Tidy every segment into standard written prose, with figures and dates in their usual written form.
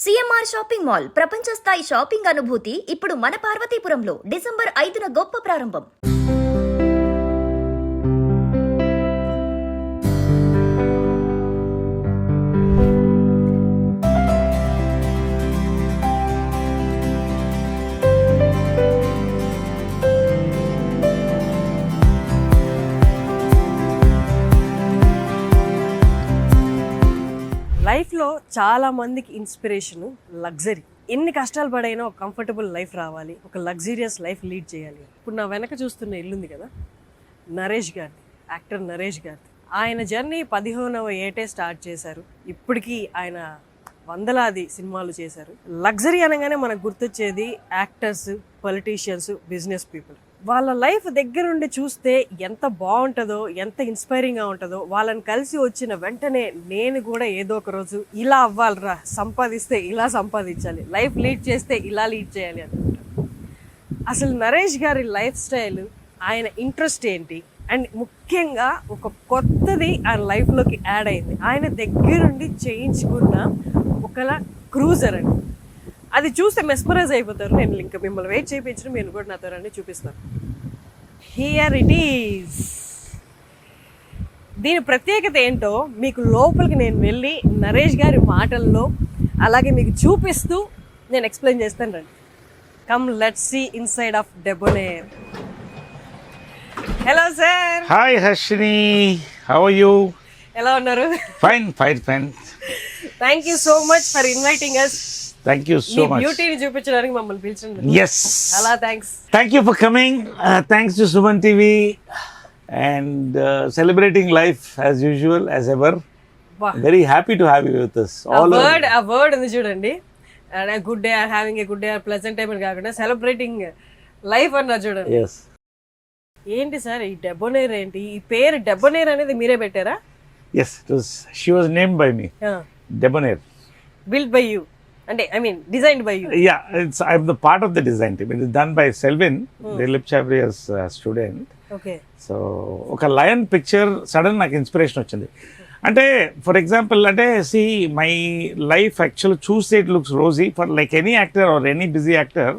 CMR shopping mall ప్రపంచ స్థాయి shopping అనుభూతి ఇప్పుడు మన పార్వతీపురంలో డిసెంబర్ 5న గొప్ప ప్రారంభం. లైఫ్లో చాలా మందికి ఇన్స్పిరేషను లగ్జరీ. ఎన్ని కష్టాలు పడైనా ఒక కంఫర్టబుల్ లైఫ్ రావాలి, ఒక లగ్జీరియస్ లైఫ్ లీడ్ చేయాలి. ఇప్పుడు నా వెనక చూస్తున్న ఇల్లుంది కదా, నరేష్ గారిది, యాక్టర్ నరేష్ గారిది. ఆయన జర్నీ 15వ ఏటే స్టార్ట్ చేశారు. ఇప్పటికీ ఆయన వందలాది సినిమాలు చేశారు. లగ్జరీ అనగానే మనకు గుర్తొచ్చేది యాక్టర్స్, పొలిటీషియన్స్, బిజినెస్ పీపుల్. వాళ్ళ లైఫ్ దగ్గరుండి చూస్తే ఎంత బాగుంటుందో, ఎంత ఇన్స్పైరింగ్గా ఉంటుందో. వాళ్ళని కలిసి వచ్చిన వెంటనే నేను కూడా ఏదో ఒక రోజు ఇలా అవ్వాలిరా, సంపాదిస్తే ఇలా సంపాదించాలి, లైఫ్ లీడ్ చేస్తే ఇలా లీడ్ చేయాలి అనుకుంటాను. అసలు నరేష్ గారి లైఫ్ స్టైల్, ఆయన ఇంట్రెస్ట్ ఏంటి, అండ్ ముఖ్యంగా ఒక కొత్తది ఆయన లైఫ్లోకి యాడ్ అయింది. ఆయన దగ్గరుండి చేయించుకున్న ఒకలా క్రూజర్ అండి. అది చూస్తే మెస్మరైజ్ అయిపోతారు. నేను ఇంకా మిమ్మల్ని వెయిట్ చేయించడం, మీరు కూడా నాతో రండి చూపిస్తాను. Here it is. దీని ప్రత్యేకత ఏంటో మీకు లోపలికి నేను వెళ్ళి నరేష్ గారి మాటల్లో అలాగే మీకు చూపిస్తూ నేను ఎక్స్ప్లెయిన్ చేస్తాను. రండి, come let's see inside of Debonair. Hello sir. Hi Harshini, how are you? ఎలా ఉన్నారు? Fine fine fine. Thank you so much for inviting us. Thank you so much. బ్యూటీని చూపించడానికి మమ్మల్ని పిలిచింది. Yes. అలా thanks. Thank you for coming. Thanks to Suman TV and celebrating life as usual, as ever. Wow. Very happy to have you with us. A word ఉంది చూడండి. And a good day, having a good day, pleasant time అని కాకుండా celebrating life అన్నారు చూడండి. Yes. ఏంటి sir ఈ డెబోనేర్ ఏంటి? ఈ పేరు డెబోనేర్ అనేది మీరే పెట్టారా? Yes, she was named by me. Debonair. Built by you. అంటే I mean designed by you. Yeah, I'm the part of the design team. It is done by Selvin, Dilip Chavriyar's student. Okay. So ఒక lion picture sudden నాకు inspiration వచ్చింది. అంటే for example, అంటే see my life actual చూస్తే it looks rosy for like any actor or any busy actor.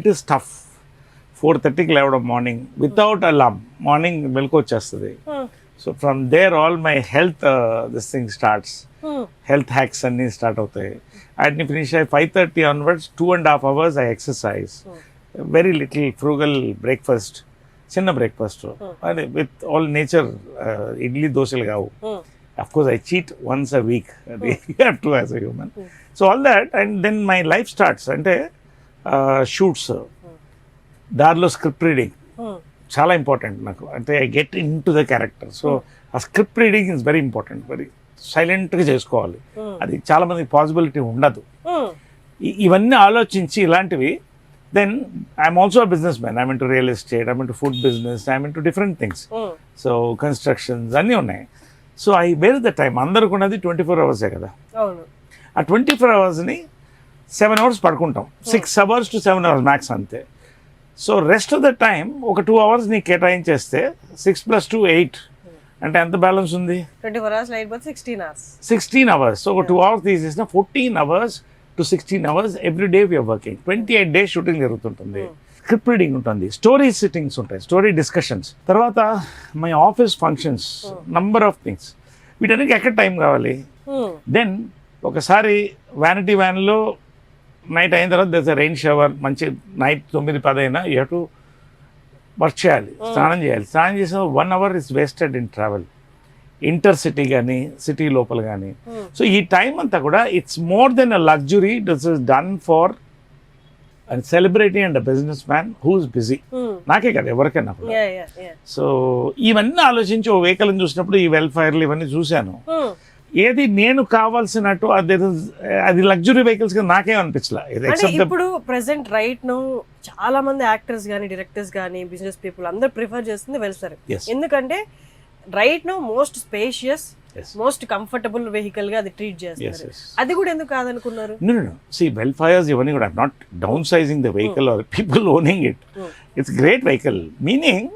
It is tough. 4:30కి లేవడం morning without alarm, morning మెలకు వచ్చేస్తుంది. So from there all my health this thing starts. Health hacks అన్నీ start అవుతాయి. అట్ని finish అయ్యి 5:30 onwards 2.5 hours I exercise. Very little frugal breakfast, చిన్న breakfast, and with all nature. Idli దోశలు కావు. Of course I cheat once a week, అది you have to as a human. So all that and then my life starts. అంటే shoots, దారిలో script reading చాలా important నాకు. అంటే I get into the character. So ఆ script reading is very important. Very సైలెంట్గా చేసుకోవాలి. అది చాలా మందికి పాసిబిలిటీ ఉండదు. ఇవన్నీ ఆలోచించి ఇలాంటివి. Then I'm also a businessman. I'm into real estate, I'm into food business, I'm into different things. So constructions అన్నీ ఉన్నాయి. So I where the time. అందరికి ఉన్నది 24 hours కదా. ఆ 24 hours-ని 7 hours పడుకుంటాం. 6 hours to 7 hours మ్యాక్స్ అంతే. So rest of the time ఒక 2 hours నీ కేటాయించేస్తే 6 + 2 8. అంటే ఎంత బ్యాలెన్స్ ఉంది? 24 hours light but 16 hours. 16 hours. So ఒక 2 hours తీసేసిన 14 hours to 16 hours every day we're working. 28 days shooting జరుగుతుంటుంది. స్క్రిప్ట్ రీడింగ్ ఉంటుంది, స్టోరీ సిట్టింగ్స్ ఉంటాయి, స్టోరీ డిస్కషన్స్, తర్వాత my office functions, number of things. వీటన్నిటికి ఎక్కడ టైం కావాలి? దెన్ ఒకసారి వ్యానిటీ వ్యాన్లో నైట్ అయిన తర్వాత దెర్ రెయిన్ షవర్, మంచి నైట్ 9-10 అయినా యూ హ్యావ్ టు వర్క్ చేయాలి, స్నానం చేయాలి. స్నానం చేసిన 1 hour is wasted in travel, inter city కానీ సిటీ లోపల కానీ. సో ఈ టైం అంతా కూడా it's more than a luxury. This is done for and celebrity and a business man who is busy. నాకే కదా, ఎవరికైనా కూడా. సో ఇవన్నీ ఆలోచించి ఓ వెహికల్ చూసినప్పుడు ఈ వెల్ఫైర్లు ఇవన్నీ చూశాను. ఏది నేను కావాల్సినట్టు అది లగ్జరీ వెహికల్స్ గా నాకేం అనిపించలేదు. ఇప్పుడు ప్రెసెంట్ రైట్ నో చాలా మంది యాక్టర్స్ కానీ డైరెక్టర్స్ కానీ బిజినెస్ పీపుల్ అందరు ప్రిఫర్ చేస్తుంది వెల్ఫేర్. ఎందుకంటే right no most spacious, most comfortable vehicle గా అది ట్రీట్ చేస్తారు. అది కూడా ఎందుకు కాదనుకున్నారు? See, వెల్ఫైర్స్ ఇవన్నీ కూడా not down sizing the vehicle or people owning it. It's great vehicle. Meaning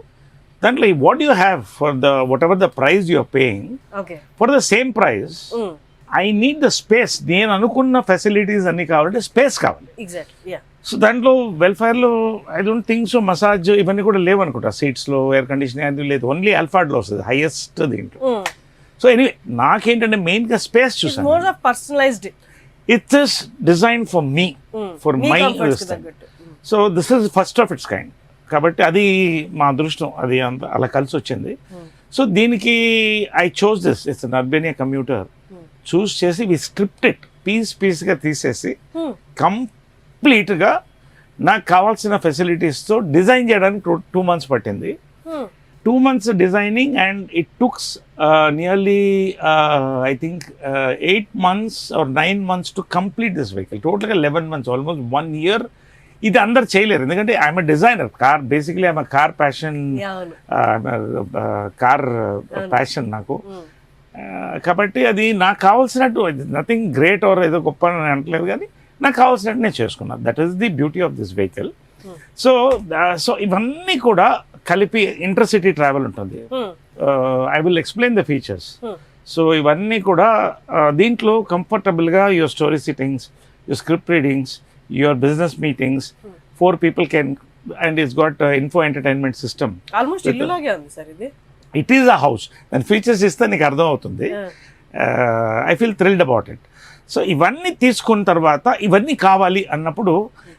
దాంట్లో what you have for the whatever the price you are paying, for the same price I need the space. నేను అనుకున్న facilities అన్నీ కావాలంటే space కావాలి. Exactly yeah. So దాంట్లో వెల్ఫేర్లో I don't think so massage ఇవన్నీ కూడా లేవనుకుంటా. సీట్స్లో ఎయిర్ కండిషనింగ్ అది లేదు, ఓన్లీ అల్ఫాడ్లో వస్తుంది హైయెస్ట్ దీంట్లో. సో ఎనీవే నాకేంటంటే మెయిన్గా స్పేస్ చూసాను. More of personalised. It is design for me, for my use. So this is first of its kind. కాబట్టి అది మా అదృష్టం, అది అంత అలా కలిసి వచ్చింది. సో దీనికి I chose this, it's an Urbania commuter. Choose చేసి వి స్క్రిప్ట్ ఇట్ పీస్గా తీసేసి కంప్లీట్గా నాకు కావాల్సిన ఫెసిలిటీస్తో డిజైన్ చేయడానికి 2 months పట్టింది. 2 months designing and it took nearly I think 8 months or 9 months to complete this vehicle. టోటల్గా 11 months, ఆల్మోస్ట్ 1 year. ఇది అందరు చేయలేరు, ఎందుకంటే I'm a designer. Car basically I'm car passion, car passion నాకు. కాబట్టి అది నాకు కావాల్సినట్టు, నథింగ్ గ్రేట్ ఆర్ ఏదో గొప్ప అని అంటలేదు, కానీ నాకు కావాల్సినట్టు నేను చేసుకున్నాను. That is the beauty of this vehicle. So ఇవన్నీ కూడా కలిపి ఇంటర్సిటీ ట్రావెల్ ఉంటుంది. I will explain the features. So ఇవన్నీ కూడా దీంట్లో కంఫర్టబుల్గా your story sittings, your script readings, your business meetings, 4 people can, and it's got info entertainment system. Almost ఇల్లులాగే ఉంది సార్ ఇది. It is a house. దాని ఫీచర్స్ ఇస్తే నీకు అర్థం అవుతుంది. I feel thrilled about it. So ఇవన్నీ తీసుకున్న తర్వాత ఇవన్నీ కావాలి అన్నప్పుడు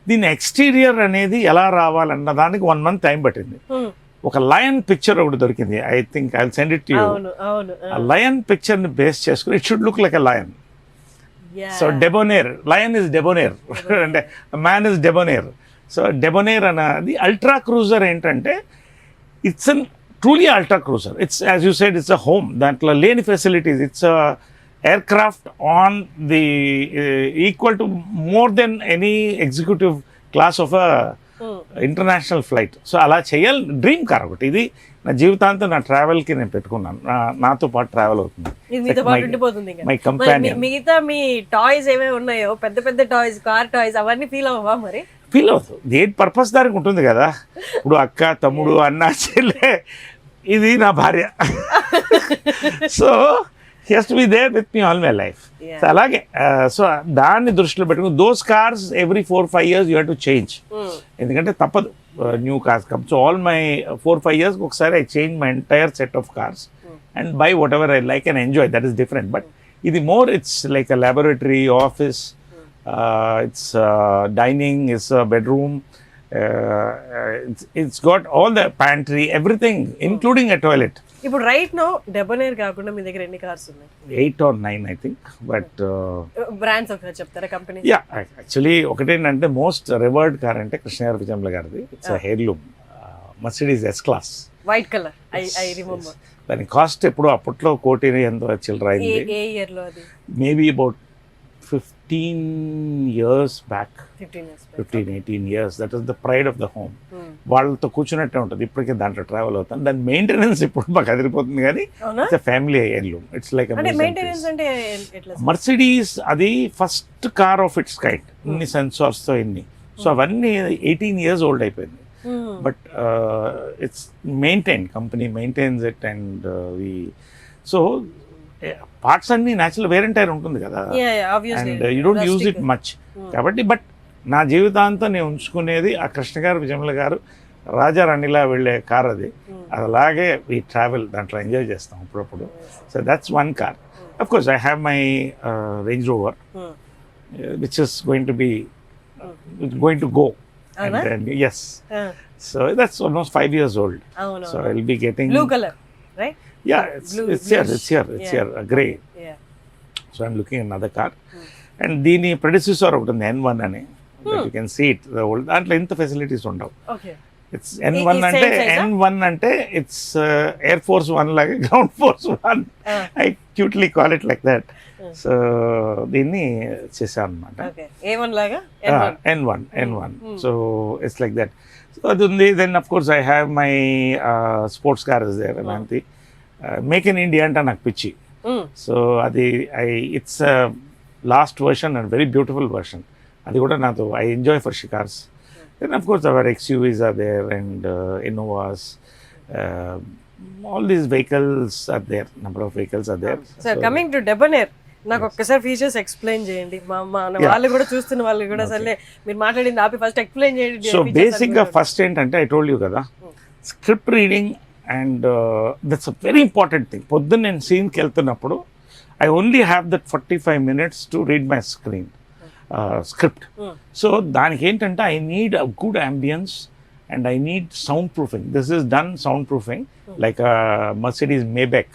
దీని ఎక్స్టీరియర్ అనేది ఎలా రావాలన్న దానికి 1 month టైం పట్టింది. ఒక లయన్ పిక్చర్ ఒకటి దొరికింది. I think I will send it to you. ఆ లయన్ పిక్చర్ని బేస్ చేసుకుని it should look like a lion. So debonair, lion is debonair అంటే man is debonair. So debonair అనేది అల్ట్రా క్రూజర్ ఏంటంటే it's an truly ultra cruiser. It's as you said, it's a home. దాంట్లో లేని facilities. It's aircraft on the equal to more than any executive class of a international flight. So అలా చేయాలి. Dream car ఒకటి ఇది. నా జీవితాంతం నా ట్రావెల్కి నేను పెట్టుకున్నాను. నాతో పాటు ట్రావెల్ అవుతుంది. My companion. మిగతా మీ టాయ్స్ ఏమేమి ఉన్నాయో, పెద్ద పెద్ద టాయ్స్, కార్ టాయ్స్, అవన్నీ ఫీల్ అవ్వవా మరి? ఫీల్ అవుతుంది. దేని పర్పస్ దానికి ఉంటుంది కదా. ఇప్పుడు అక్క, తమ్ముడు, అన్న, చెల్లె, ఇది నా భార్య. So he has to be there with me all my life. So అలాగే సో దాన్ని దృష్టిలో పెట్టుకుని those cars every 4-5 years you have to change. ఎందుకంటే తప్పదు, new cars come. So all my 4-5 years ఒకసారి I change my entire set of cars and buy whatever I like and enjoy. That is different. But ఇది more, it's like a laboratory, office, it's dining, it's a bedroom, it's got all the pantry, everything, including a toilet. ఇప్పుడు right no డెబోనేర్ కాకుండా మీ దగ్గర ఎన్ని cars ఉన్నాయి? 8 or 9 I think. But brands ఒకసారి చెప్తారా, company? Yeah, actually ఒకటేంటంటే most రివర్డ్ car అంటే కృష్ణగారి విజయంల గారిది. It's heirloom Mercedes S-Class, white colour. I remember. దాని కాస్ట్ ఎప్పుడు అప్పట్లో 1 కోటి ఎంతో చిల్లర అయింది. ఏ ఇయర్ లో అది? Maybe about 15 years back. 15-18 years. That is the pride of the home. వాళ్ళతో కూర్చున్నట్టే ఉంటుంది. ఇప్పటికే దాంట్లో ట్రావెల్ అవుతాను. దాని మెయింటెనెన్స్ ఇప్పుడు మాకు అదిరిపోతుంది, కానీ it's family heirloom. It's like Mercedes. అది first car of its kind. ఇన్ని సెన్సార్స్తో ఇన్ని. సో అవన్నీ 18 years old అయిపోయింది. But it's maintain, company maintains it. And so parts అన్ని న్యాచురల్ వేర్ అండ్ టైర్ ఉంటుంది కదా, and you don't use it much. కాబట్టి బట్ నా జీవితాంతం నేను ఉంచుకునేది ఆ కృష్ణ గారు, విజయమల గారు, రాజా రాణిలా వెళ్ళే కార్ అది. అలాగే ఈ ట్రావెల్ దాంట్లో ఎంజాయ్ చేస్తాం అప్పుడప్పుడు. So that's one car. Of course I have my range rover which is going to go. Yes. So that's almost 5 years old. So I'll be getting blue color, right? Yeah, it's here, grey. Yeah. So I'm looking at another car. And దీని predecessor ఒకటి ఉంది, N1 అని. You can see it, the old. దాంట్లో ఇంత facilities ఉండవు. Okay. It's N1 అంటే N1 అంటే it's Air Force 1 లాగా, Ground Force 1. I cutely call it like that. So దీన్ని చేశాను అనమాట. A1 లాగా N1. So it's like that. So అది ఉంది. Then of course I have my sports car is there. అలాంటి మేక్ ఇన్ ఇండియా అంటే నాకు పిచ్చి. సో అది it's last version and very beautiful version. అది కూడా నాకు ఐ ఎంజాయ్ ఫర్ షికార్స్. Then of course our XUVs are there and Innovas. All these vehicles are there, number of vehicles are there. So coming to Debonair, నాకు ఒక్కసారి features explain చేయండి. మన వాళ్ళు కూడా చూస్తున్న వాళ్ళు కూడా సర్లే మీరు మాట్లాడింది ఆపి ఫస్ట్ ఎక్స్ప్లెయిన్ చేయండి. సో బేసిక్గా ఫస్ట్ ఏంటంటే ఐ టోల్డ్ యూ కదా, script reading and that's a very important thing. పొద్దున్న నేను సీన్కి వెళ్తున్నప్పుడు I only have that 45 minutes to read my script. So దానికి ఏంటంటే I need a good ambience and I need soundproofing. This is done soundproofing like a Mercedes Maybach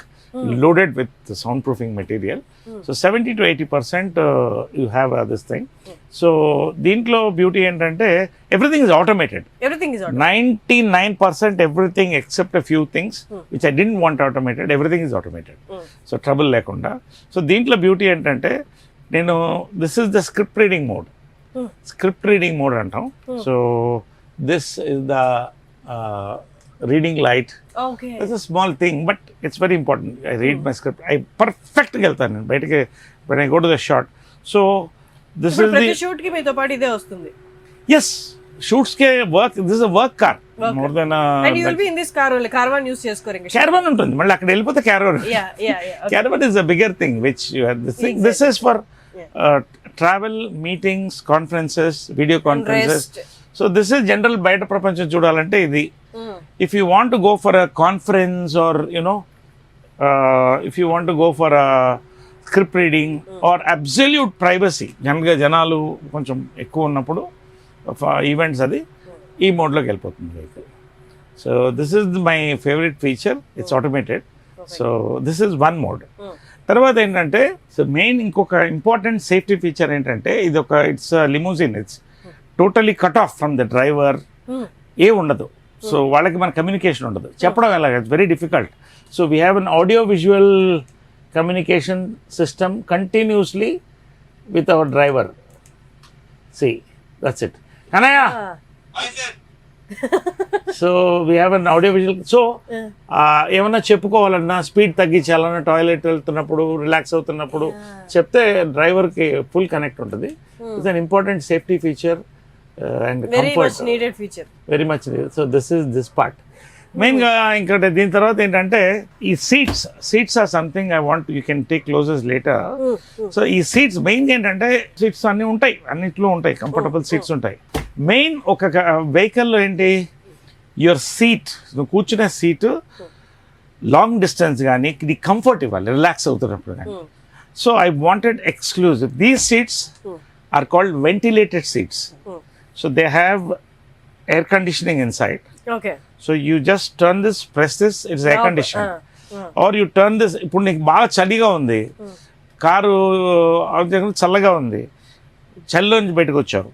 loaded with the soundproofing material. So 70 to 80% you have this thing. So దీంట్లో beauty ఏంటంటే everything is automated. Everything is automated. 99% everything except a few things which I didn't want automated, everything is automated. So trouble లేకుండా. So దీంట్లో beauty ఏంటంటే నేను this is the script reading mode. Script reading mode అంటాం. So this is the reading light. Okay. It's a small thing, but it's very important. I read my script. I perfect వెళ్తాను నేను బయటకి when I go to the shot. So this is ప్రతి the shoot కి మీతో పాటు ఇదే వస్తుంది. yes shoots ke work. This is a work car more than a And you will be in this car only. Caravan use చేసుకోరు ఇంకా. caravan ఉంటుంది మళ్ళీ అక్కడ వెళ్ళిపోతే caravan. Yeah. Okay. Caravan is a bigger thing which you have this thing. This is for travel, meetings, conferences, video conferences. rest. So this is general బయట ప్రపంచం చూడాలంటే ఇది. If you want to go for a conference or you know if you want to go for a script reading or absolute privacy, జనరల్గా జనాలు కొంచెం ఎక్కువ ఉన్నప్పుడు events అది ఈ మోడ్లోకి వెళ్ళిపోతుంది vehicle. So this is my favourite feature. It's automated. So this is one mode. తర్వాత ఏంటంటే సో మెయిన్ ఇంకొక ఇంపార్టెంట్ సేఫ్టీ ఫీచర్ ఏంటంటే ఇది ఒక it's limousine. It's totally cut off from the driver. ఏ ఉండదు. సో వాళ్ళకి మన కమ్యూనికేషన్ ఉండదు. చెప్పడం ఎలాగ it's very difficult. So we have an audio visual communication system continuously with our driver. See that's it అనయ్య. So we have an audio visual. So ఏమన్నా చెప్పుకోవాలన్నా, స్పీడ్ తగ్గించాలన్నా, టాయిలెట్ వెళ్తున్నప్పుడు, రిలాక్స్ అవుతున్నప్పుడు చెప్తే డ్రైవర్కి ఫుల్ కనెక్ట్ ఉంటుంది. It's an important safety feature and Very comfort. much needed feature. Very much. So this part మెయిన్గా. ఇంకోటి దీని తర్వాత ఏంటంటే ఈ seats or something I want you can take closes later. So ఈ సీట్స్ మెయిన్గా ఏంటంటే సీట్స్ అన్నీ ఉంటాయి, అన్నిట్లో ఉంటాయి, కంఫర్టబుల్ సీట్స్ ఉంటాయి. మెయిన్ ఒక వెహికల్లో ఏంటి యువర్ సీట్, నువ్వు కూర్చునే సీటు లాంగ్ డిస్టెన్స్ కానీ ఇది కంఫర్ట్ ఇవ్వాలి రిలాక్స్ అవుతున్నప్పుడు కానీ. So I wanted exclusive. These seats are called ventilated seats. So they have air conditioning inside. Okay. So you just turn this, press this, it's air conditioned. Or you turn this, ఇప్పుడు నీకు బాగా చలిగా ఉంది, car చల్లగా ఉంది, చలిలో నుంచి బయటకు వచ్చావు,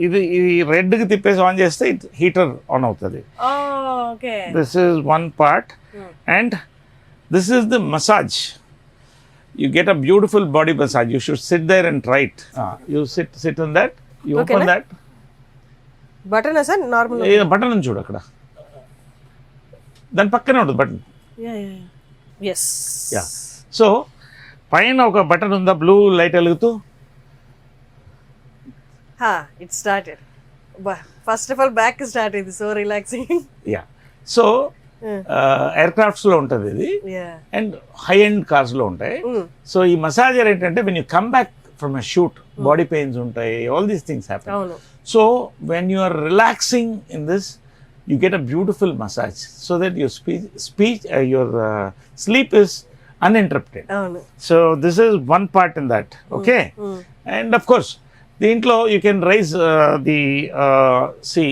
ఇది రెడ్కి తిప్పేసి ఆన్ చేస్తే హీటర్ ఆన్ అవుతుంది. Okay. This is one part. And this is the massage. You get a beautiful body massage. You should sit there and try it. You sit on that. You Okay, open that. Button sir normal. Button అని చూడు అక్కడ, దాని పక్కనే ఉంటుంది button. Yes. Yeah. So పైన ఒక button ఉందా, blue light వెలుగుతూ. It started. First of all back start అయింది. So relaxing. Yeah. So air క్రాఫ్ట్స్లో ఉంటుంది ఇది అండ్ హై ఎండ్ కార్స్లో ఉంటాయి. సో ఈ మసాజర్ ఏంటంటే when you come back from a shoot, body pains ఉంటాయి, all these things happen. So when you are relaxing in this, you get a beautiful massage so that your sleep is uninterrupted. So this is one part in that. Okay. And of course దీంట్లో you can raise the see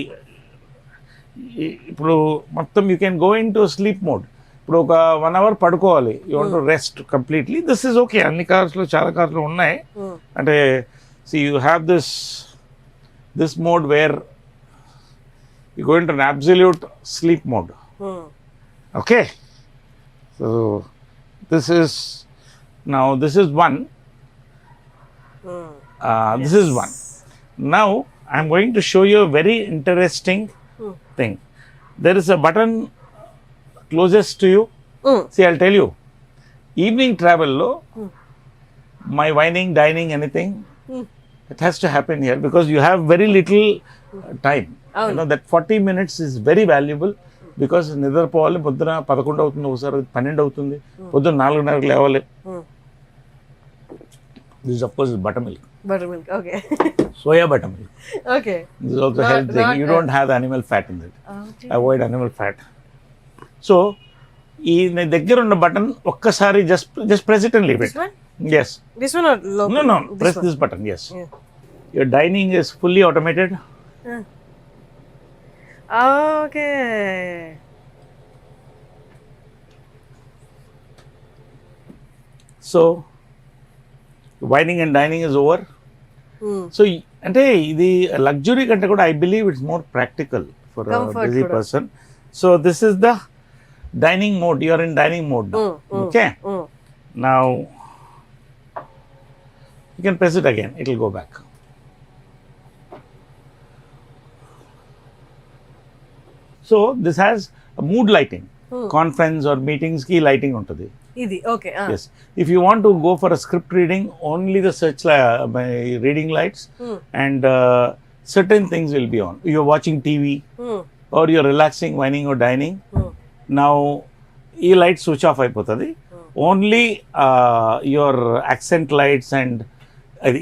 ఇప్పుడు మొత్తం you can go into sleep mode. ఇప్పుడు ఒక 1 hour పడుకోవాలి, you want to rest completely. This is okay. అన్ని కార్స్లో, చాలా కార్స్లో ఉన్నాయి. అంటే see you have this mode where you go into an absolute sleep mode. Okay. So this is one. This is one. Now I'm going to show you a very interesting thing. There is a button closest to you. See, I'll tell you. Evening travel lo, my wining, dining, anything, it has to happen here because you have very little time. You know that 40 minutes is very valuable because నిద్రపోవాలి. పొద్దున 11 అవుతుంది, ఒకసారి 12 అవుతుంది, పొద్దున 4:30కి లేవాలి. This of course is buttermilk. Buttermilk. Okay. Soya buttermilk. Okay. This is also Not- health thing. not, You don't have the animal fat in it. Okay. Avoid animal fat. So, ఈ దగ్గర ఉన్న బటన్ ఒక్కసారి just press it and leave This it. one? Yes. This one or local? No. This Press one. this button. Yes. Yeah. Your dining is fully automated. Okay. So, wining and dining is over. So అంటే ఇది luxury కంటే కూడా I believe it's more practical for Comfort busy కూడా. Person. So this is the dining mode. You are in dining mode. Okay, now you can press it again, it will go back. So this has mood lighting. Conference or meetings కి lighting ఉంటుంది. ఇది okay. Yes. If you want to go for a script reading, only the reading lights and certain things will be on. You're watching TV or you're relaxing, whining or dining. Now, ఈ light switch off అయిపోతుంది. Only your accent lights and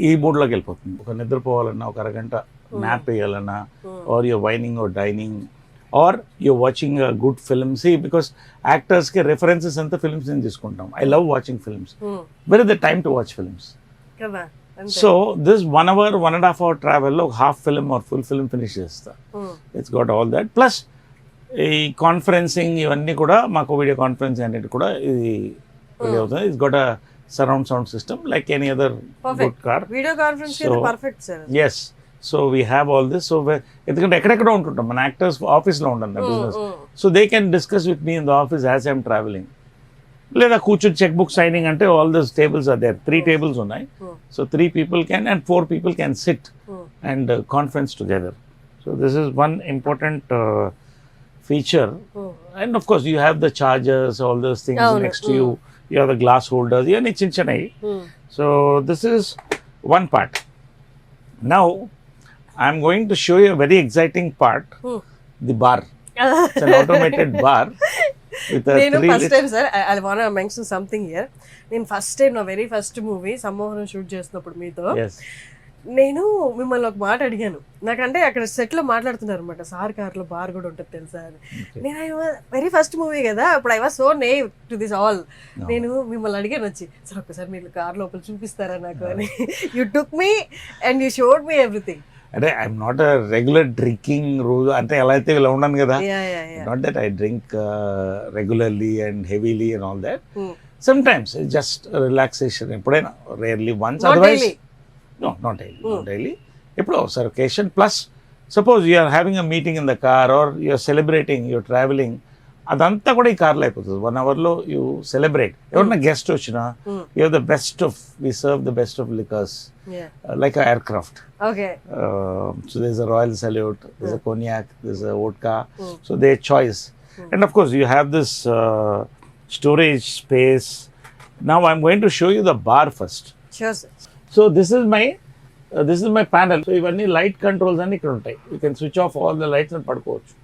ఈ మోడ్లోకి వెళ్ళిపోతుంది. ఒక నిద్రపోవాలన్నా, ఒక అరగంట nap వేయాలన్నా, or you're whining or dining, or you're watching a good film. See, because actors ke references anta films in తీసుకుంటాం. I love watching films. Where is the time to watch films? కదా. So this 1 hour, 1.5 hour travel lo half film or full film finish chesta. It's got all that. Plus ఈ conferencing ఇవన్నీ కూడా మాకు video conference అనేది కూడా ఇది అవుతుంది. It's got a surround sound system like any other good car. Video conference perfect sir. Yes. So we have all this. So ఎందుకంటే ఎక్కడెక్కడ ఉంటుంటాం మన యాక్టర్స్, ఆఫీస్లో ఉంటుంది business. So they can discuss with me in the office as I'm travelling. లేదా కూర్చొని check book signing అంటే all this tables are there. 3 tables ఉన్నాయి. So 3 people can and 4 people can sit and conference together. So this is one important feature. And of course you have the chargers, all those things next to you. You have the glass holders. ఇవన్నీ చిన్న చిన్నవి. So this is one part. Now I'm going to show you a very exciting part, the bar. It's an automated bar with a నేను 3 first time sir I want to mention something here. నేను first time నా very first movie సమ్మోహనం shoot చేసినప్పుడు మీతో Yes. నేను మిమ్మల్ని ఒక మాట అడిగాను. నాకంటే అక్కడ సెట్లో మాట్లాడుతున్నారు అనమాట, సార్ కార్లో బార్ కూడా ఉంటుంది తెలుసా అని. నేను వెరీ ఫస్ట్ మూవీ కదా, అప్పుడు I was so నేవ్ to this all. నేను మిమ్మల్ని అడిగాను వచ్చి, సార్ ఒక్కసారి మీరు కార్ లోపల చూపిస్తారా నాకు అని. You took me and you showed me everything. అంటే I'm not a regular drinking రోజు అంటే ఎలా అయితే ఇలా ఉన్నాను కదా. Not that I drink regularly and heavily and all that. Sometimes just relaxation, ఎప్పుడైనా rarely once. Otherwise no, not daily. Not daily. ఎప్పుడో ఒకసారి occasion. Plus suppose you are having a meeting in the car or you are celebrating, you are traveling, అదంతా కూడా ఈ కార్లో అయిపోతుంది. 1 hourలో you celebrate. ఎవరన్నా గెస్ట్ వచ్చినా you have the best of, we serve the best of liquors like a aircraft. Okay. So there's a Royal Salute, there's a cognac, there's a vodka. So their choice. And of course you have this storage space. Now I'm going to show you the bar first. Sure sir. So this is my panel. So ఇవన్నీ light controls అన్ని ఇక్కడ ఉంటాయి. You can switch off all the lights అని పడుకోవచ్చు.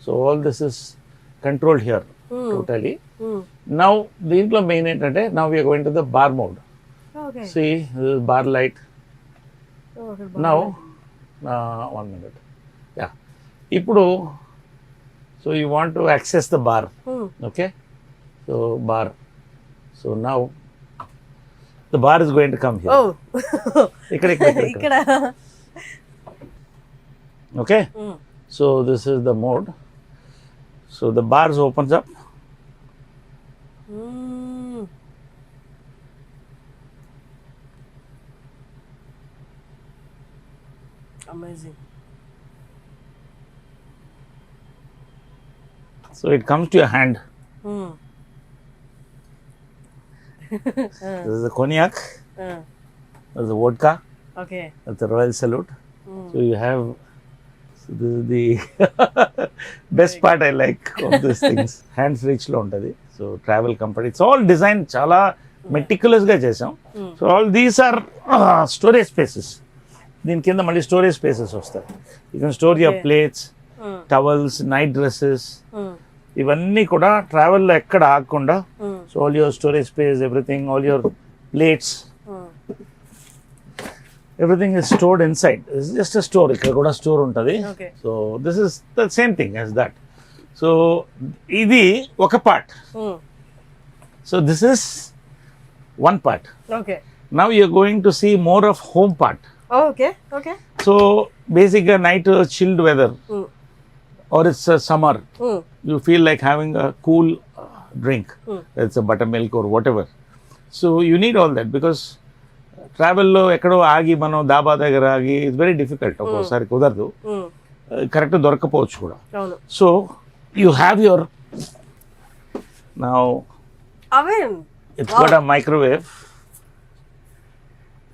So all this is controlled here totally. Now దీంట్లో main ఏంటంటే now we're going to the bar mode. See bar light. Now 1 minute. Yeah, ఇప్పుడు so you want to access the bar. Okay, so bar. So now the bar is going to come here. Oh. ikkada. Okay. So this is the mode. So the bars opens up. Amazing. So it comes to your hand. This is the cognac. This is the vodka. Okay. That's the Royal Salute. So you have. So this is the best part I like of these things. Hands reach lo untadi. So travel comfort. It's all designed chala meticulous ga chesam. So all these are storage spaces. Din kinda malli storage spaces vastayi. You can store your plates, towels, night dresses. ఇవన్నీ కూడా ట్రావెల్లో ఎక్కడ ఆగకుండా. So all your storage space, everything, all your plates, everything is stored inside. It's just a store. ఇక్కడ కూడా store ఉంటుంది. Okay. So this is the same thing as that. So ఇది ఒక part. So this is one part. Okay now you're going to see more of home part. Okay okay so బేసిక్గా night chilled weather or it's summer, you feel like having a cool drink. It's a buttermilk or whatever. So you need all that because ట్రావెల్లో ఎక్కడో ఆగి మనం దాబా దగ్గర ఆగి it's very difficult. ఒక్కోసారి కుదరదు, correct దొరకపోవచ్చు కూడా. అవును. So you have your now oven. It's got a microwave.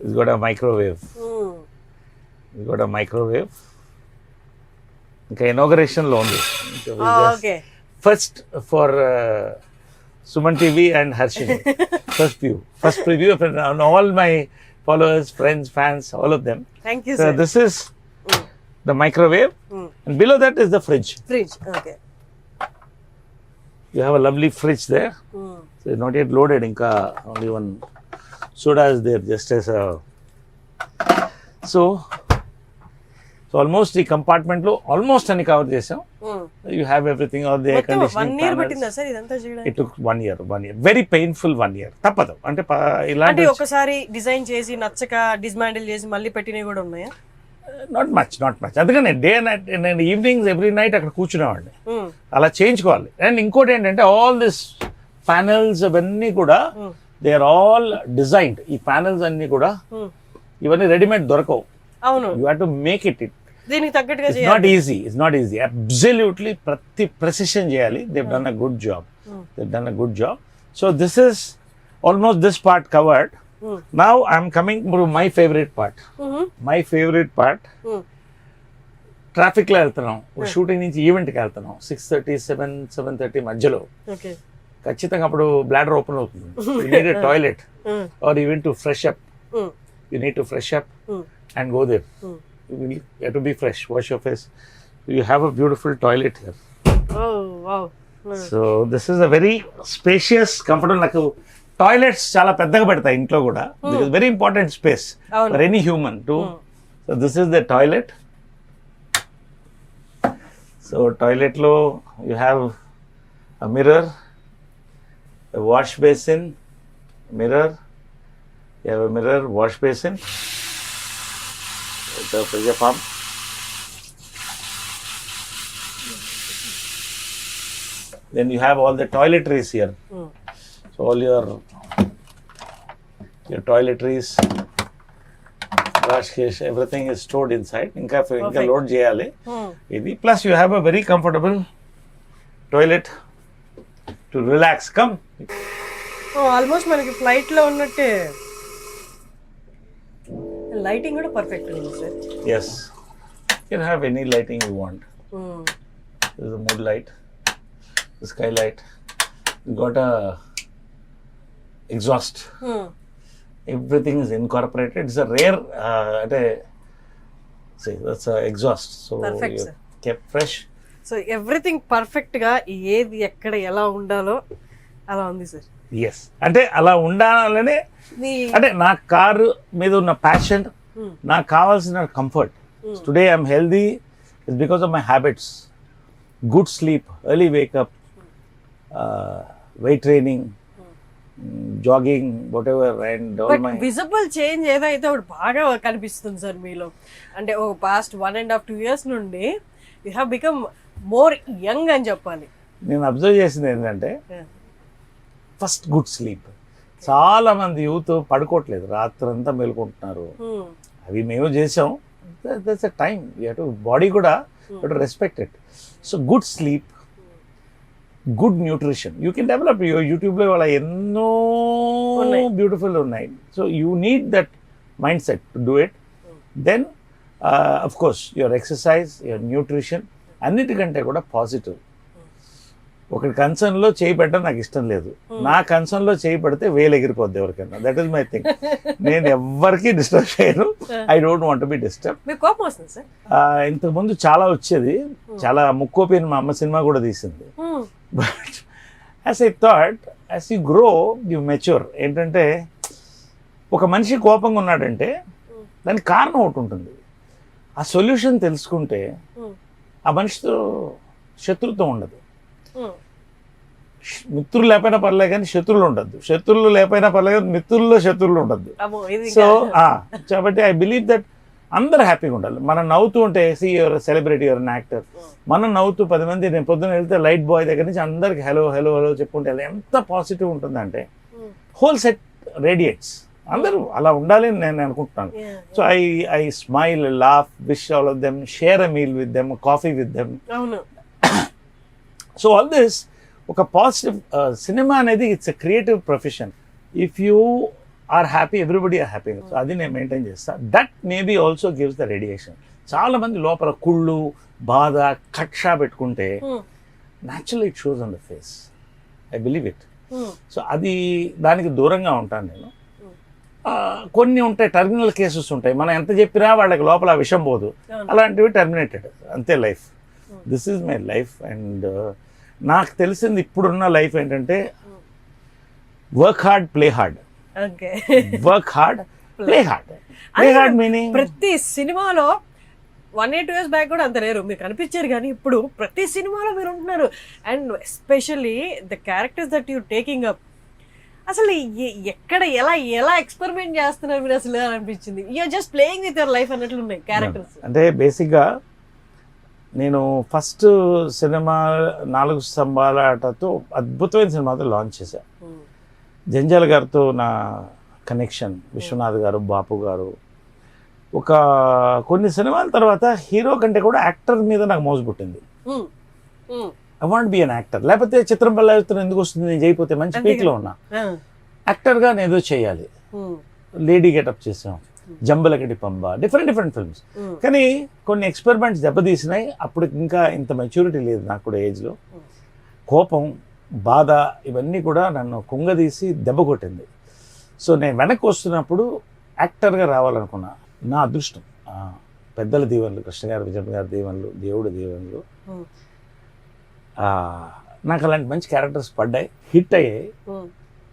It's got a microwave. It's got a microwave. ఇంకా ఇనాగరేషన్లో ఉంది. Okay First for Suman TV and Harshini. First preview of all my followers, friends, fans, all of them. Thank you So sir. this is the microwave, and below that is the fridge. Fridge. Okay You have a lovely fridge there. So it's not yet loaded. Inka only one soda is there, just as a. So almost ఈ compartment లో almost అన్ని cover చేసాం. You have everything, all the air మొత్తం 1 conditioning year panels. పట్టిందా sir ఇదంతా చేయడానికి? It took 1 year. Very painful 1 year. తప్పదు అంటే ఇలాంటి అంటే ఒకసారి డిజైన్ చేసి నచ్చక డిస్మాండిల్ చేసి మళ్ళీ పెట్టినవి కూడా ఉన్నాయా? Not much. అందుకని డే నైట్ నేను ఈవినింగ్స్ ఎవ్రీ నైట్ అక్కడ కూర్చునేవాడిని. అలా చేయించుకోవాలి. అండ్ ఇంకోటి ఏంటంటే ఆల్ దిస్ ప్యానెల్స్ అవన్నీ కూడా దే ఆర్ ఆల్ డిజైన్డ్. ఈ ప్యానెల్స్ అన్ని కూడా ఇవన్నీ రెడీమేడ్ దొరకవు. అవును. You have to make it. దీనికి తగ్గట్టుగా It's not easy. It's not easy. Absolutely, precision చేయాలి. They've done a good job. They've done a good job. So this is almost this part covered. Now I'm coming to my favorite part. My favorite part. Traffic లో వెళ్తున్నాం, shooting నుంచి ఈవెంట్కి వెళ్తున్నాం. 6:30, 7:30 మధ్యలో okay ఖచ్చితంగా అప్పుడు bladder open అవుతుంది. You need a toilet or even to fresh up. You need to fresh up and go there. You have to be fresh, wash your face. You have a beautiful toilet here. Oh wow. So this is a very spacious, comfortable. నాకు toilets చాలా పెద్దగా పెడతాయి ఇంట్లో కూడా. This is very important space for any human too. So this is the toilet. So toilet lo you have a mirror, a wash basin, mirror. You have a mirror, wash basin. The pressure pump. Then you have all the toiletries here. So all your toiletries, wash case, everything is stored inside. Inka load cheyali. Idi plus you have a very comfortable toilet to relax. Come. Almost మనకి flight లో ఉన్నట్టే. Lighting కూడా perfect ఉంది sir. Yes. You can have any lighting you want. This is the mood light, the skylight. You got a exhaust. Everything is incorporated. It's a rare, see, that's a exhaust. So Perfect, you sir. kept fresh. So everything perfect గా ఏది ఎక్కడ ఎలా ఉండాలో అలా ఉంది sir. Yes, అంటే అలా ఉండాలనే. మీ అంటే నా కారు మీద ఉన్న ప్యాషన్, నాకు కావాల్సిన comfort. Today I'm healthy is because of my habits. Good sleep, early wake up, weight training, jogging, what ever. And all but my visible change ఏదైతే ఒకటి బాగా కనిపిస్తుంది సార్ మీలో. అంటే ఒక పాస్ట్ 1.5-2 years నుండి you have become more young అని చెప్పాలి. నేను అబ్జర్వ్ చేసింది ఏంటంటే ఫస్ట్ గుడ్ స్లీప్. చాలా మంది యూత్ పడుకోవట్లేదు, రాత్రంతా మేలుకుంటున్నారు. అవి మేము చేసాం. That's a time. You have to body కూడా you to respect it. So good sleep, good nutrition you can develop. యూట్యూబ్లో వాళ్ళ ఎన్నో బ్యూటిఫుల్ ఉన్నాయి. So you need that mindset to do it. Then of course your exercise, your nutrition, అన్నిటికంటే కూడా positive. ఒకటి కన్సర్న్లో చేయి పెట్టడం నాకు ఇష్టం లేదు. నా కన్సర్న్లో చేయి పెడితే వేలు ఎగిరిపోద్ది ఎవరికైనా. That is my thing. నేను ఎవరికి డిస్టర్బ్ చేయను. I don't want be disturb. మీకు కోపం వస్తుంది సార్? ఇంతకుముందు చాలా వచ్చేది. చాలా ముక్కోపిని మా అమ్మ సినిమా కూడా తీసింది. But as I thought, as you grow you mature. ఏంటంటే ఒక మనిషి కోపంగా ఉన్నాడంటే దానికి కారణం ఒకటి ఉంటుంది. ఆ సొల్యూషన్ తెలుసుకుంటే ఆ మనిషితో శత్రుత్వం ఉండదు. మిత్రులు లేకపోయినా పర్లేదు కానీ శత్రువులు ఉండద్దు, శత్రువులు లేకపోయినా పర్లేదు కానీ మిత్రుల్లో శత్రువులు ఉండద్దు. సో కాబట్టి ఐ బిలీవ్ దట్ అందరూ హ్యాపీగా ఉండాలి. మనం నవ్వుతూ ఉంటే యువర్ సెలబ్రిటీ, యువర్ యాక్టర్, మనం నవ్వుతూ 10 మంది, నేను పొద్దున్న వెళ్తే లైట్ బాయ్ దగ్గర నుంచి అందరికి హలో హలో హలో చెప్పుకుంటే అది ఎంత పాజిటివ్ ఉంటుందంటే హోల్ సెట్ రేడియేట్స్. అందరూ అలా ఉండాలి అని నేను అనుకుంటున్నాను. So I smile, laugh, wish all of them, share a meal with them, coffee with them. So all this ఒక పాజిటివ్ సినిమా అనేది it's a creative profession. If you are happy, everybody are happy. So అది నేను maintain చేస్తాను. That maybe also gives the radiation. చాలా మంది లోపల కుళ్ళు, బాధ, కక్ష పెట్టుకుంటే natural it shows on the face. I believe it. So అది దానికి దూరంగా ఉంటాను నేను. కొన్ని ఉంటాయి, టర్మినల్ కేసెస్ ఉంటాయి, మనం ఎంత చెప్పినా వాళ్ళకి లోపల ఆ విషయం పోదు, అలాంటివి టర్మినేటెడ్, అంతే life. This is my life. And నాకు తెలిసింది ఇప్పుడున్న లైఫ్ ఏంటంటే work hard, play hard. Work hard, play hard. Play hard meaning ప్రతి సినిమాలో 1 year 2 years బ్యాక్ కూడా అంత లేరు, మీరు కనిపించారు, కానీ ఇప్పుడు ప్రతి సినిమాలో మీరు ఉంటున్నారు. And especially the characters that you taking up, అసలు ఎక్కడ ఎలా ఎక్స్పెరిమెంట్ చేస్తున్నారు మీరు అసలు అనిపించింది. You're just playing with your life అన్నట్లు ఉన్నాయి క్యారెక్టర్స్. అంటే బేసిక్గా నేను ఫస్ట్ సినిమా 4 స్తంభాల ఆటతో అద్భుతమైన సినిమాతో లాంచ్ చేశాను. జంజాల గారితో నా కనెక్షన్, విశ్వనాథ్ గారు, బాపు గారు. కొన్ని సినిమాల తర్వాత హీరో కంటే కూడా యాక్టర్ మీద నాకు మోజు పుట్టింది. I want be an actor. లేకపోతే చిత్రం పల్లెత్తున ఎందుకు వస్తుంది, నేను చేయకపోతే మంచి పీక్లో ఉన్నా, యాక్టర్గా నేను ఏదో చేయాలి. లేడీ గెటప్ చేసాం, జంబలకటి పంబ, డిఫరెంట్ ఫిల్మ్స్. కానీ కొన్ని ఎక్స్పెరిమెంట్స్ దెబ్బతీసినాయి. అప్పుడు ఇంకా ఇంత మెచ్యూరిటీ లేదు నాకు కూడా ఏజ్లో. కోపం, బాధ ఇవన్నీ కూడా నన్ను కుంగదీసి దెబ్బ కొట్టింది. సో నేను వెనక్కి వస్తున్నప్పుడు యాక్టర్గా రావాలనుకున్నా. నా అదృష్టం, పెద్దల దీవెనలు, కృష్ణ గారు, విజయ్ గారి దీవెనలు, దేవుడి దీవెనలు, నాకు అలాంటి మంచి క్యారెక్టర్స్ పడ్డాయి, హిట్ అయ్యాయి.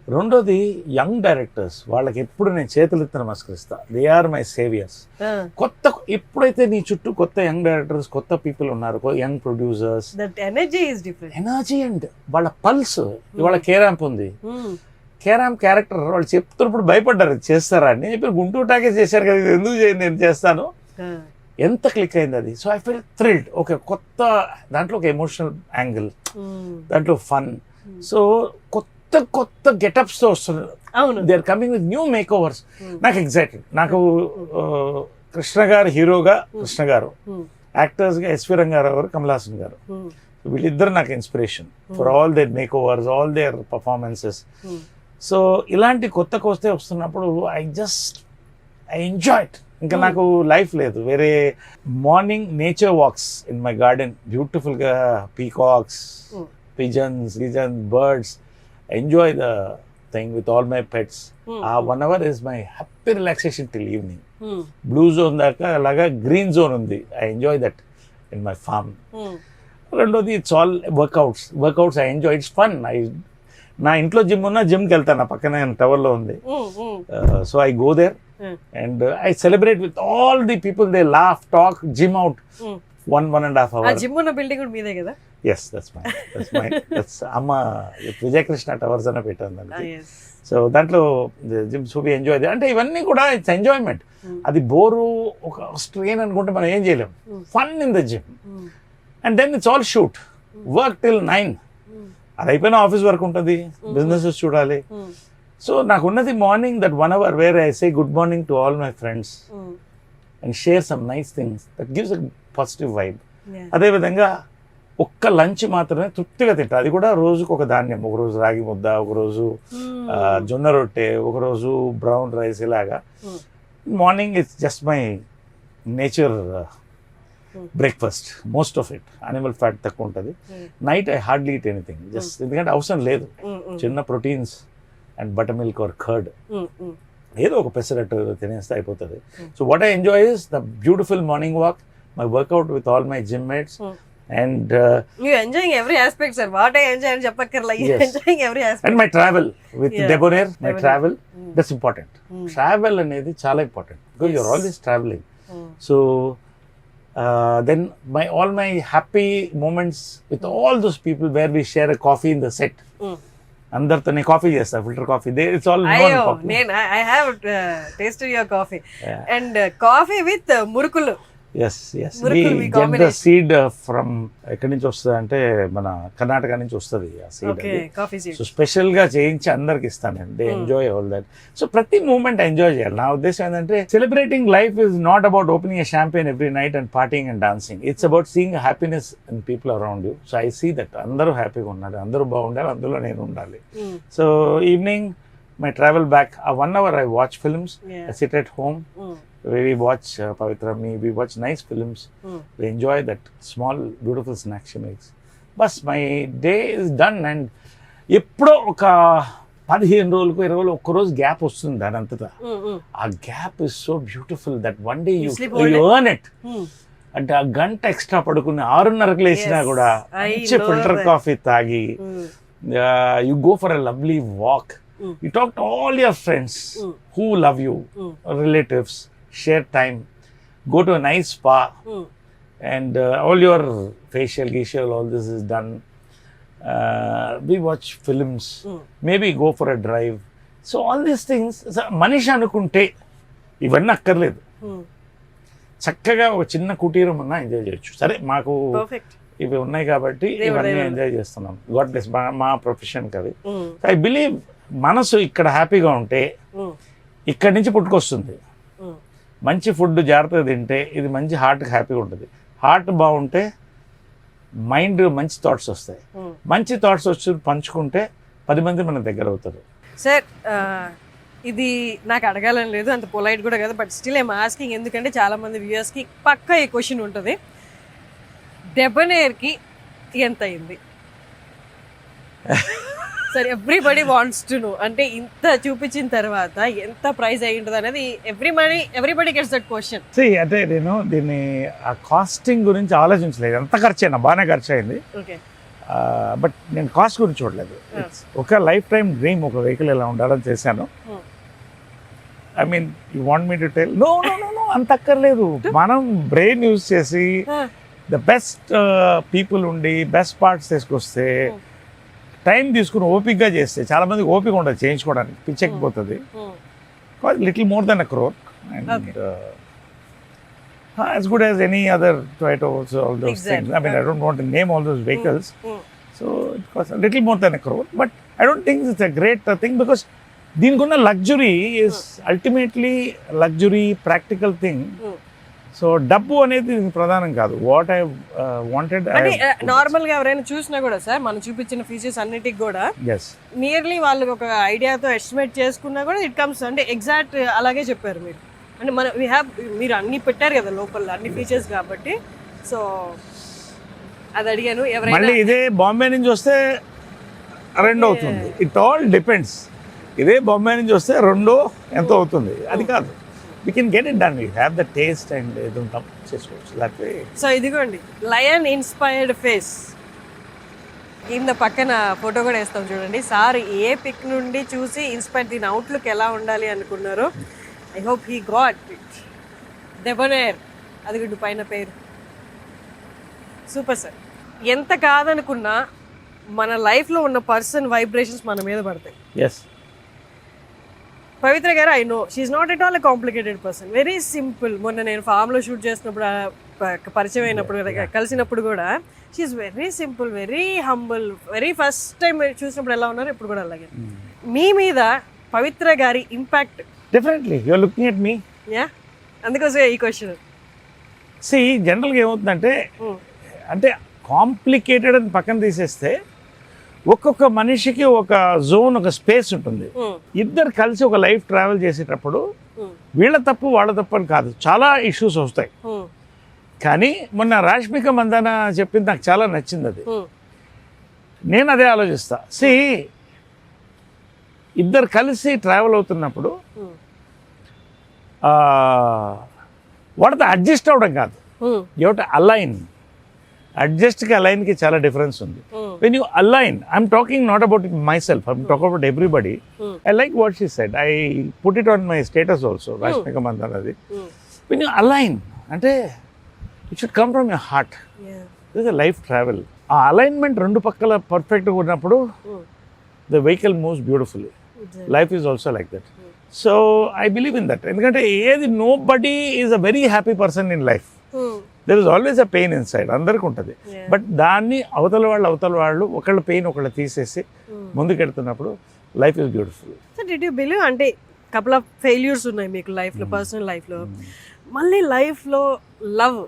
రెండోది యంగ్ డైరెక్టర్స్, వాళ్ళకి ఎప్పుడు నేను చేతులెత్తి నమస్కరిస్తా. They are my saviours. ఎప్పుడైతే నీ చుట్టూ కొత్త యంగ్ డైరెక్టర్స్, కొత్త పీపుల్ ఉన్నారు, యంగ్ ప్రొడ్యూసర్స్, ఎనర్జీ అండ్ వాళ్ళ పల్స్. ఇవాళ కేరాంప్ ఉంది, కేరాంప్ క్యారెక్టర్ వాళ్ళు చెప్తున్నప్పుడు భయపడ్డారు, చేస్తారా అని. నేను చెప్పి గుంటూరు టాకే చేశారు కదా, ఇది ఎందుకు చేయండి, నేను చేస్తాను. ఎంత క్లిక్ అయింది అది. So I feel thrilled. Okay, కొత్త దాంట్లో ఒక ఎమోషనల్ యాంగిల్, దాంట్లో ఫన్. సో కొత్త గెటప్స్తో వస్తున్నారు. They are coming with new makeovers. నాకు ఎగ్జైటెడ్. నాకు కృష్ణ గారు హీరోగా, కృష్ణ గారు యాక్టర్స్గా ఎస్వి రంగారావు గారు, కమల్ హాసన్ గారు, వీళ్ళిద్దరు నాకు inspiration for all their makeovers, all their performances. So ఇలాంటి కొత్తకు వస్తున్నప్పుడు ఐ ఎంజాయ్ ఇట్. ఇంకా నాకు లైఫ్ లేదు వేరే. Morning nature walks in my garden, బ్యూటిఫుల్గా peacocks, pigeons, birds. Enjoy the thing with all my pets. ఆ 1 hour is my happy relaxation till evening. Blue zone దాకా అలాగా గ్రీన్ జోన్ ఉంది. I enjoy that in my farm. రెండోది it's all workouts I enjoy. It's fun. నా ఇంట్లో gym ఉన్నా జిమ్కి వెళ్తాను, నా పక్కన టవర్లో ఉంది. So I go there and I celebrate with all the people. They laugh, talk, gym out 1.5 hours. Gym ఉన్న బిల్డింగ్ కూడా మీదే కదా? Yes, that's mine. That's అమ్మ విజయ కృష్ణ టవర్స్ అని పెట్టాను దానికి. సో దాంట్లో జిమ్, సో వి ఎంజాయ్. అంటే ఇవన్నీ కూడా ఇట్స్ ఎంజాయ్మెంట్. అది బోరు, ఒక స్ట్రెయిన్ అనుకుంటే మనం ఏం చేయలేం. Fun in the gym. And then it's all shoot, work till 9. అది అయిపోయిన ఆఫీస్ వర్క్ ఉంటుంది, బిజినెసెస్ చూడాలి. సో నాకు ఉన్నది morning that 1 hour where I say good morning to all my friends and share some nice things that gives a positive vibe. అదేవిధంగా ఒక్క lunch మాత్రమే తృప్తిగా తింటా. అది కూడా రోజుకు ఒక ధాన్యం, ఒకరోజు రాగి ముద్ద, ఒకరోజు జొన్న రొట్టె, ఒకరోజు బ్రౌన్ రైస్, ఇలాగా. Morning it's just my nature breakfast, most of it animal fat తక్కువ ఉంటుంది. Night I hardly eat anything, just ఎందుకంటే అవసరం లేదు. చిన్న proteins and butter milk are curd, ఏదో ఒక పెసరట్టు తినేస్తే అయిపోతుంది. So what I enjoy is the beautiful morning walk, my workout with all my gym mates, And You enjoying every aspect, sir. What I enjoy and చెప్పక్కర్లా. You Yes. enjoying every aspect. and my travel with Yeah. Debonair, my Debonair. travel, that's important. Travel అనేది చాలా important because you're always traveling. So then all my happy moments with all those people where we share a coffee in the set. అందరితో నేను coffee చేస్తా, filter coffee. It's all అయ్యో నేను I have tasted your coffee and coffee with మురుకులు. yes Miracle we we get the combination. seed from ఎక్కడి నుంచి వస్తుంది అంటే మన కర్ణాటక నుంచి వస్తుంది ఆ seed. Okay coffee seed. So special గా చేయించి అందరికి ఇస్తాను. They enjoy all that. So ప్రతి మూమెంట్ ఎంజాయ్ చేయాలి. నా ఉద్దేశం ఏంటంటే celebrating life is not about opening a champagne every night and partying and dancing. It's about seeing happiness and people around you. So I see that అందరూ హ్యాపీగా ఉండాలి, అందరూ బాగుండాలి, అందులో నేను ఉండాలి. So evening my travel back ఆ 1 hour I watch films. I sit at home. We watch Pavitra, we watch nice films. We enjoy that small beautiful snack she makes. Bas my day is done. And ఎప్పుడో ఒక 15 రోజులకు 20 రోజులు ఒక్క రోజు gap వస్తుంది దాని అంతటా. ఆ gap is so beautiful that one day you earn it. అంటే ఆ గంట ఎక్స్ట్రా పడుకుని 6:30కి లేచినా కూడా మంచి ఫిల్టర్ కాఫీ తాగి you go for a lovely walk. You talk to all your friends who love you, relatives, share time, go to a nice spa, and all your facial, all this is done. We watch films, maybe go for a drive. So all these things, manishi anukunte ivanna akkarledu. చక్కగా ఒక చిన్న కుటీరం ఉన్నా enjoy చేయొచ్చు. సరే మాకు ఇవి ఉన్నాయి కాబట్టి ఇవన్నీ ఎంజాయ్ చేస్తున్నాం. గాడ్ బ్లెస్ మా ప్రొఫెషన్ కది. ఐ బిలీవ్ మనసు ఇక్కడ హ్యాపీగా ఉంటే ఇక్కడి నుంచి పుట్టుకొస్తుంది. మంచి ఫుడ్ జాగ్రత్తగా తింటే ఇది మంచి హార్ట్కి హ్యాపీగా ఉంటుంది. హార్ట్ బాగుంటే మైండ్ మంచి థాట్స్ వస్తాయి. మంచి థాట్స్ వచ్చి పంచుకుంటే 10 మంది మన దగ్గర అవుతారు. సార్ ఇది నాకు అడగాలని లేదు, అంత పొలైట్ కూడా కదా, బట్ స్టిల్ ఏం ఆస్కింగ్. ఎందుకంటే చాలా మంది వ్యూయర్స్కి పక్కా ఈ క్వశ్చన్ ఉంటుంది. డెబనేర్కి ఎంత అయింది? Sir everybody wants to know. అంటే ఇంత చూపించిన తర్వాత ఎంత ప్రైస్ అయి ఉంటుంది అనేది ఎవ్రీబడి గెట్స్ దట్ క్వశ్చన్. అంటే నేను దీన్ని ఆ కాస్టింగ్ గురించి ఆలోచించలేదు. ఎంత ఖర్చు అయినా బాగానే ఖర్చు అయింది. ఓకే బట్ నేను కాస్ట్ గురించి చూడలేదు. ఒక లైఫ్ టైం డ్రీమ్ ఒక వెహికల్ ఎలా ఉండాలని చేశాను. I mean you want me to tell? No no no no అంత అక్కర్లేదు. మనం బ్రెయిన్ యూజ్ చేసి ద బెస్ట్ పీపుల్ ఉండి బెస్ట్ పార్ట్స్ తీసుకొస్తే, టైం తీసుకుని ఓపిక్గా చేస్తే, చాలా మందికి ఓపిక ఉండదు చేయించుకోవడానికి, పిచ్చెక్కిపోతుంది. Little more than 1 crore and as good as any other Toyota also, all those things. I mean, I don't want to name all those vehicles. So it costs a little more than 1 crore, but I don't think it's a great thing because దీనికున్న luxury is ultimately luxury, practical thing. So డబ్బు అనేది ప్రధానం కాదు. What I wanted అంటే normal గా ఎవరైనా చూసినా కూడా sir మనం చూపించిన ఫీచర్స్ అన్నిటికి కూడా నియర్లీ వాళ్ళకి ఒక ఐడియాతో ఎస్టిమేట్ చేసుకున్నా కూడా ఇట్ కమ్స్ అంటే ఎగ్జాక్ట్ అలాగే చెప్పారు మీరు. అంటే మన మీరు అన్ని పెట్టారు కదా లోపల అన్ని ఫీచర్స్ కాబట్టి. సో అది అడిగాను. ఎవరైనా మళ్ళీ ఇదే బాంబే నుంచి వస్తే 2 అవుతుంది. It all depends. ఇదే బాంబే నుంచి వస్తే 2 ఎంతో అవుతుంది. అది కాదు, we can get it done. We have the taste and don't come చేసుకోవచ్చు that way. సో ఇదిగోండి లయన్ ఇన్స్పైర్డ్ ఫేస్. కింద పక్కన ఫోటో కూడా వేస్తాం చూడండి. సార్ ఏ పిక్ నుండి చూసి ఇన్స్పైర్, దీని అవుట్లుక్ ఎలా ఉండాలి అనుకున్నారో. I hope he got it. Debonair అది పైన పేరు. Super sir. ఎంత కాదనుకున్నా మన లైఫ్లో ఉన్న పర్సన్ వైబ్రేషన్స్ మన మీద పడతాయి. yes Pavitra garu I know she's not at all a complicated person, very simple. మొన్న నేను ఫామ్లో షూట్ చేసినప్పుడు పరిచయం అయినప్పుడు కలిసినప్పుడు కూడా she's very simple, very humble. Very first time చూసినప్పుడు ఎలా ఉన్నారు ఇప్పుడు కూడా అలాగే. మీ మీద పవిత్ర గారి impact definitely you are looking at me. Yeah అందుకోసం ఈ క్వశ్చన్. సి జనరల్గా ఏమవుతుందంటే అంటే కాంప్లికేటెడ్ అని పక్కన తీసేస్తే ఒక్కొక్క మనిషికి ఒక జోన్, ఒక స్పేస్ ఉంటుంది. ఇద్దరు కలిసి ఒక లైఫ్ ట్రావెల్ చేసేటప్పుడు వీళ్ళ తప్పు వాళ్ళ తప్పు అని కాదు, చాలా ఇష్యూస్ వస్తాయి. కానీ మొన్న రాష్మిక మందాన చెప్పింది నాకు చాలా నచ్చింది. అది నేను అదే ఆలోచిస్తా. సి ఇద్దరు కలిసి ట్రావెల్ అవుతున్నప్పుడు వాటితో అడ్జస్ట్ అవ్వడం కాదు, ఏమిటి అలైన్. అడ్జస్ట్కి అలైన్కి చాలా డిఫరెన్స్ ఉంది. When you align, I'm talking not about my self, I'm talk about everybody. I like what she said, I put it on my status also, Rashmika Mandan అది. వెన్ యూ అలైన్ అంటే it should come from your heart. This is life travel. ఆ alignment రెండు పక్కల పర్ఫెక్ట్గా ఉన్నప్పుడు the vehicle moves beautifully. Life is also like that. So I believe in that. ఎందుకంటే ఏది no body is a very happy person in life. There is always a pain in side, అందరికీ ఉంటుంది. But దాన్ని అవతల వాళ్ళు ఒకళ్ళ pain ఒకళ్ళు తీసేసి ముందుకెడుతున్నప్పుడు life is beautiful. So did you believe, అంటే కపుల్ ఆఫ్ ఫెయిల్యూర్స్ ఉన్నాయి మీకు లైఫ్లో, పర్సనల్ లైఫ్లో, మళ్ళీ లైఫ్లో లవ్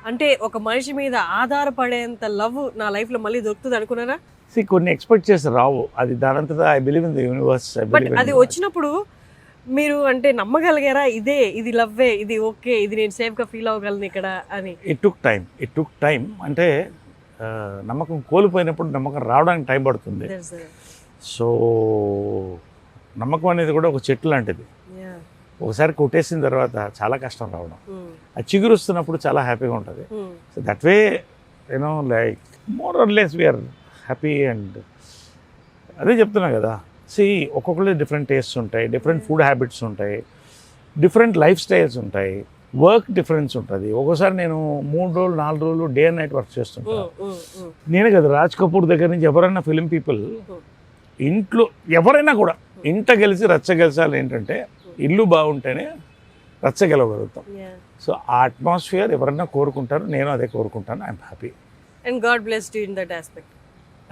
అంటే ఒక మనిషి మీద ఆధారపడేంత లవ్ నా లైఫ్లో మళ్ళీ దొరుకుతుంది అనుకున్నారా? కొన్ని ఎక్స్పెక్ట్ చేసి రావు, అది దానంతటా I believe in the universe. But అది వచ్చినప్పుడు మీరు అంటే నమ్మగలిగారా ఇది లవ్వే, ఇది ఓకే, ఇది నేను సేఫ్గా ఫీల్ అవ్వగలను ఇక్కడ అని? It took time. అంటే నమ్మకం కోల్పోయినప్పుడు నమ్మకం రావడానికి టైం పడుతుంది. సో నమ్మకం అనేది కూడా ఒక చెట్టు లాంటిది. ఒకసారి కొట్టేసిన తర్వాత చాలా కష్టం రావడం. అది చిగురుస్తున్నప్పుడు చాలా హ్యాపీగా ఉంటుంది. So that way you know like more or less we're happy. And అదే చెప్తున్నా కదా, ఒక్కొక్కరు డిఫరెంట్ టేస్ట్స్ ఉంటాయి, డిఫరెంట్ ఫుడ్ హ్యాబిట్స్ ఉంటాయి, డిఫరెంట్ లైఫ్ స్టైల్స్ ఉంటాయి, వర్క్ డిఫరెన్స్ ఉంటుంది. ఒక్కోసారి నేను 3 రోజులు 4 రోజులు డే అండ్ నైట్ వర్క్ చేస్తుంటాను. నేనే కదా, రాజ్ కపూర్ దగ్గర నుంచి ఎవరైనా ఫిలిం పీపుల్ ఇంట్లో ఎవరైనా కూడా ఇంట గెలిచి రచ్చ గెలిచాలి. ఏంటంటే ఇల్లు బాగుంటేనే రచ్చ గెలవగలుగుతాం. సో ఆ అట్మాస్ఫియర్ ఎవరైనా కోరుకుంటారు, నేను అదే కోరుకుంటాను. I'm happy. And God blessed you in that aspect.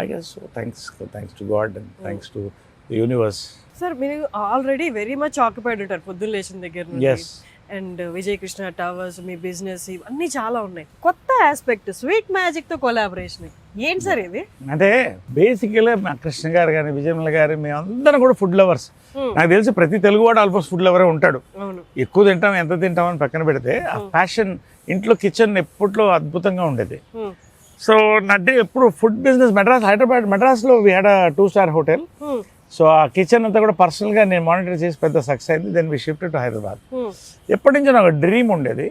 I guess so. Thanks to God and thanks to the universe. Sir మీరు ఆల్రెడీ వెరీ మచ్ ఆక్యుపైడ్ ఉంటారు పొద్దున్న లేచిన దగ్గర నుంచి. And Vijay Krishna towers, me business, ఇవన్నీ చాలా ఉన్నాయి. కొత్త ఆస్పెక్ట్ స్వీట్ మ్యాజిక్ తో కొలాబరేషన్ ఏంటి సార్ ఇది? అంటే బేసిక్గా మా కృష్ణ గారు కానీ విజయమల గారు మేమందరం కూడా ఫుడ్ లవర్స్. నాకు తెలిసి ప్రతి తెలుగువాడు ఆల్మోస్ట్ ఫుడ్ లవరే ఉంటాడు. ఎక్కువ తింటాం, ఎంత తింటామని పక్కన పెడితే ఆ ప్యాషన్ ఇంట్లో కిచెన్ ఎప్పట్లో అద్భుతంగా ఉండేది. సో అంటే ఎప్పుడు ఫుడ్ బిజినెస్ హైదరాబాద్ మెడ్రాస్లో we had 2-star hotel. So ఆ కిచెన్ అంతా కూడా పర్సనల్గా నేను మానిటర్ చేసి పెద్ద సక్సెస్ అయింది. Then we shifted to Hyderabad. ఎప్పటి నుంచో నాకు డ్రీమ్ ఉండేది,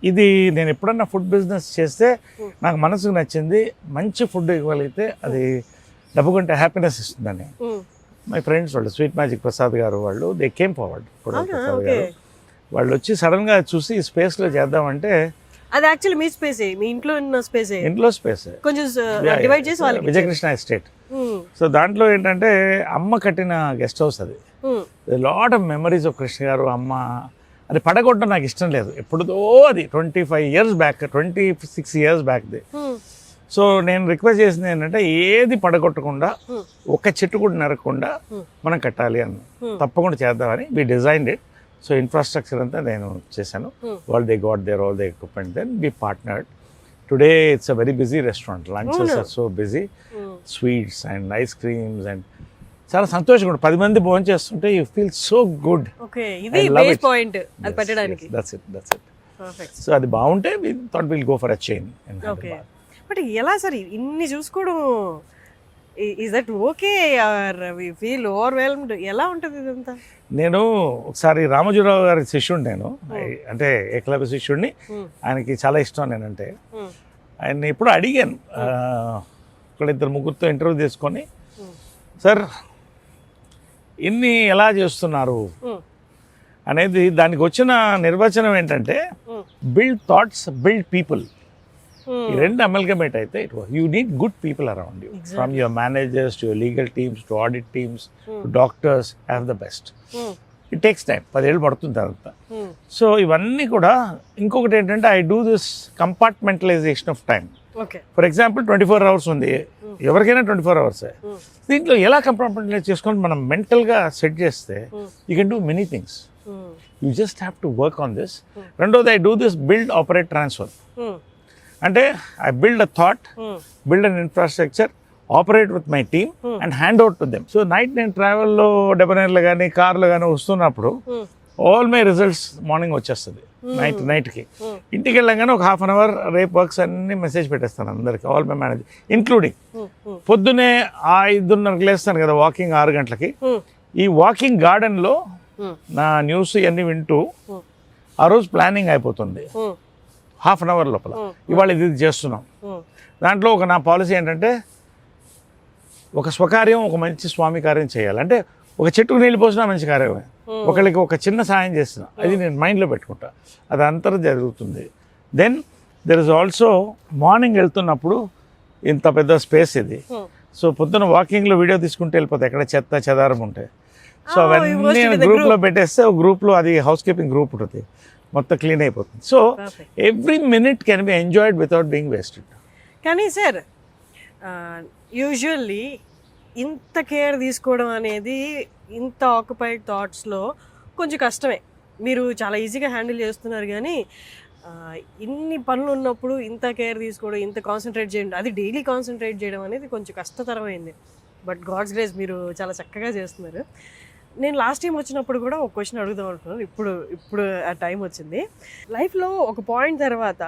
ఇది నేను ఎప్పుడన్నా ఫుడ్ బిజినెస్ చేస్తే నాకు మనసుకు నచ్చింది, మంచి ఫుడ్ ఇవ్వగలిగితే అది డబ్బు కంటే హ్యాపీనెస్ ఇస్తుందని. మై ఫ్రెండ్స్ వాళ్ళు స్వీట్ మ్యాజిక్ ప్రసాద్ గారు వాళ్ళు దే కేమ్ ఫార్వర్డ్. ప్రసాద్ గారు వాళ్ళు వచ్చి సడన్గా చూసి ఈ స్పేస్లో చేద్దామంటే, అది యాక్చువల్లీ మీ స్పేస్, మీ ఇంట్లో ఉన్న స్పేస్, ఇంట్లో స్పేస్ కొంచెం డివైడ్ చేసి వాళ్ళకి విజయకృష్ణ ఎస్టేట్. సో దాంట్లో ఏంటంటే అమ్మ కట్టిన గెస్ట్ హౌస్ అది. Lot of memories of Krishna గారు, అమ్మ. అది పడగొట్టడం నాకు ఇష్టం లేదు. ఎప్పుడుదో అది 25 years బ్యాక్, 26 years బ్యాక్ది. సో నేను రిక్వెస్ట్ చేసింది ఏంటంటే ఏది పడగొట్టకుండా, ఒక చెట్టు కూడా నరకకుండా మనం కట్టాలి అని. తప్పకుండా చేద్దామని we designed it. So infrastructure అంతా నేను చేశాను. వాళ్ళు they got their all the equipment. Then we partnered. Today it's a very busy restaurant. Lunches are so busy. Sweets and ice creams and చాలా సంతోషంగా ఉంటుంది. 10 మంది భోజనం చేస్తుంటే you feel so good. So అది బాగుంటే we thought will go for a chain. But ఎలా sir ఇన్ని చూసుకోవడం, is that okay or we feel overwhelmed? ఎలా ఉంటుంది ఇదంతా? నేను ఒకసారి రామోజీరావు గారి శిష్యుడు, నేను అంటే ఏకలవ్య శిష్యుడిని. ఆయనకి చాలా ఇష్టం నేనంటే. ఆయన్ని ఎప్పుడు అడిగాను, ఇక్కడ 2-3 ఇంటర్వ్యూ తీసుకొని, సార్ ఇన్ని ఎలా చేస్తున్నారు అనేది. దానికి వచ్చిన నిర్వచనం ఏంటంటే బిల్డ్ థాట్స్, బిల్డ్ పీపుల్. ఈ రెండు అమల్గమేట్ అయితే you need good people around you, from your managers to your legal teams to audit teams to doctors, have the best. It takes time, 10 ఏళ్ళు పడుతుంది తర్వాత. సో ఇవన్నీ కూడా. ఇంకొకటి ఏంటంటే I do this compartmentalization of time. For example 24 hours ఉంది, ఎవరికైనా 24 hours. దీంట్లో ఎలా కంపార్ట్మెంటలైజ్ చేసుకొని మనం మెంటల్గా సెట్ చేస్తే you can do many things. You just have to work on this. రెండోది I do this build, operate, transfer. అంటే I build a thought, build an infrastructure, operate with my team and hand out to them. So night నేను ట్రావెల్లో డెబనైర్లో కానీ కార్లో కానీ వస్తున్నప్పుడు all my results morning వచ్చేస్తుంది. నైట్కి ఇంటికి వెళ్ళగానే ఒక 1/2 hour రేపు వర్క్స్ అన్ని మెసేజ్ పెట్టేస్తాను అందరికి, ఆల్ మై మేనేజర్ ఇంక్లూడింగ్. పొద్దున్నే 5:30కి లేస్తాను కదా వాకింగ్, 6 గంటలకి. ఈ వాకింగ్ గార్డెన్లో నా న్యూస్ ఇవన్నీ వింటూ ఆ రోజు ప్లానింగ్ అయిపోతుంది. హాఫ్ అన్ అవర్ లోపల ఇవాళ ఇది చేస్తున్నాం. దాంట్లో నా పాలసీ ఏంటంటే ఒక స్వకార్యం ఒక మంచి స్వామి కార్యం చేయాలి. అంటే ఒక చెట్టుకు నీళ్ళు పోసినా మంచి కార్యమే, ఒకళ్ళకి ఒక చిన్న సాయం చేస్తున్నా అది నేను మైండ్లో పెట్టుకుంటా, అది అంతా జరుగుతుంది. Then there is also morning వెళ్తున్నప్పుడు ఇంత పెద్ద స్పేస్ ఇది, సో పొద్దున వాకింగ్లో వీడియో తీసుకుంటే వెళ్ళిపోతాయి ఎక్కడ చెత్త చెదారం ఉంటాయి. సో అవన్నీ గ్రూప్లో పెట్టేస్తే ఒక గ్రూప్లో అది హౌస్ కీపింగ్ గ్రూప్ ఉంటుంది, మొత్తం క్లీన్ అయిపోతుంది. So every minute can be enjoyed without being wasted. కానీ సార్ యూజువల్లీ ఇంత కేర్ తీసుకోవడం అనేది ఇంత ఆక్యుపైడ్ థాట్స్లో కొంచెం కష్టమే. మీరు చాలా ఈజీగా హ్యాండిల్ చేస్తున్నారు, కానీ ఇన్ని పనులు ఉన్నప్పుడు ఇంత కేర్ తీసుకోవడం, ఇంత కాన్సన్ట్రేట్ చేయడం, అది డైలీ కాన్సన్ట్రేట్ చేయడం అనేది కొంచెం కష్టతరమైంది. బట్ గాడ్స్ గ్రేస్ మీరు చాలా చక్కగా చేస్తున్నారు. నేను లాస్ట్ టైం వచ్చినప్పుడు కూడా ఒక క్వశ్చన్ అడుగుదాం అనుకున్నాను, ఇప్పుడు ఆ టైం వచ్చింది. లైఫ్లో ఒక పాయింట్ తర్వాత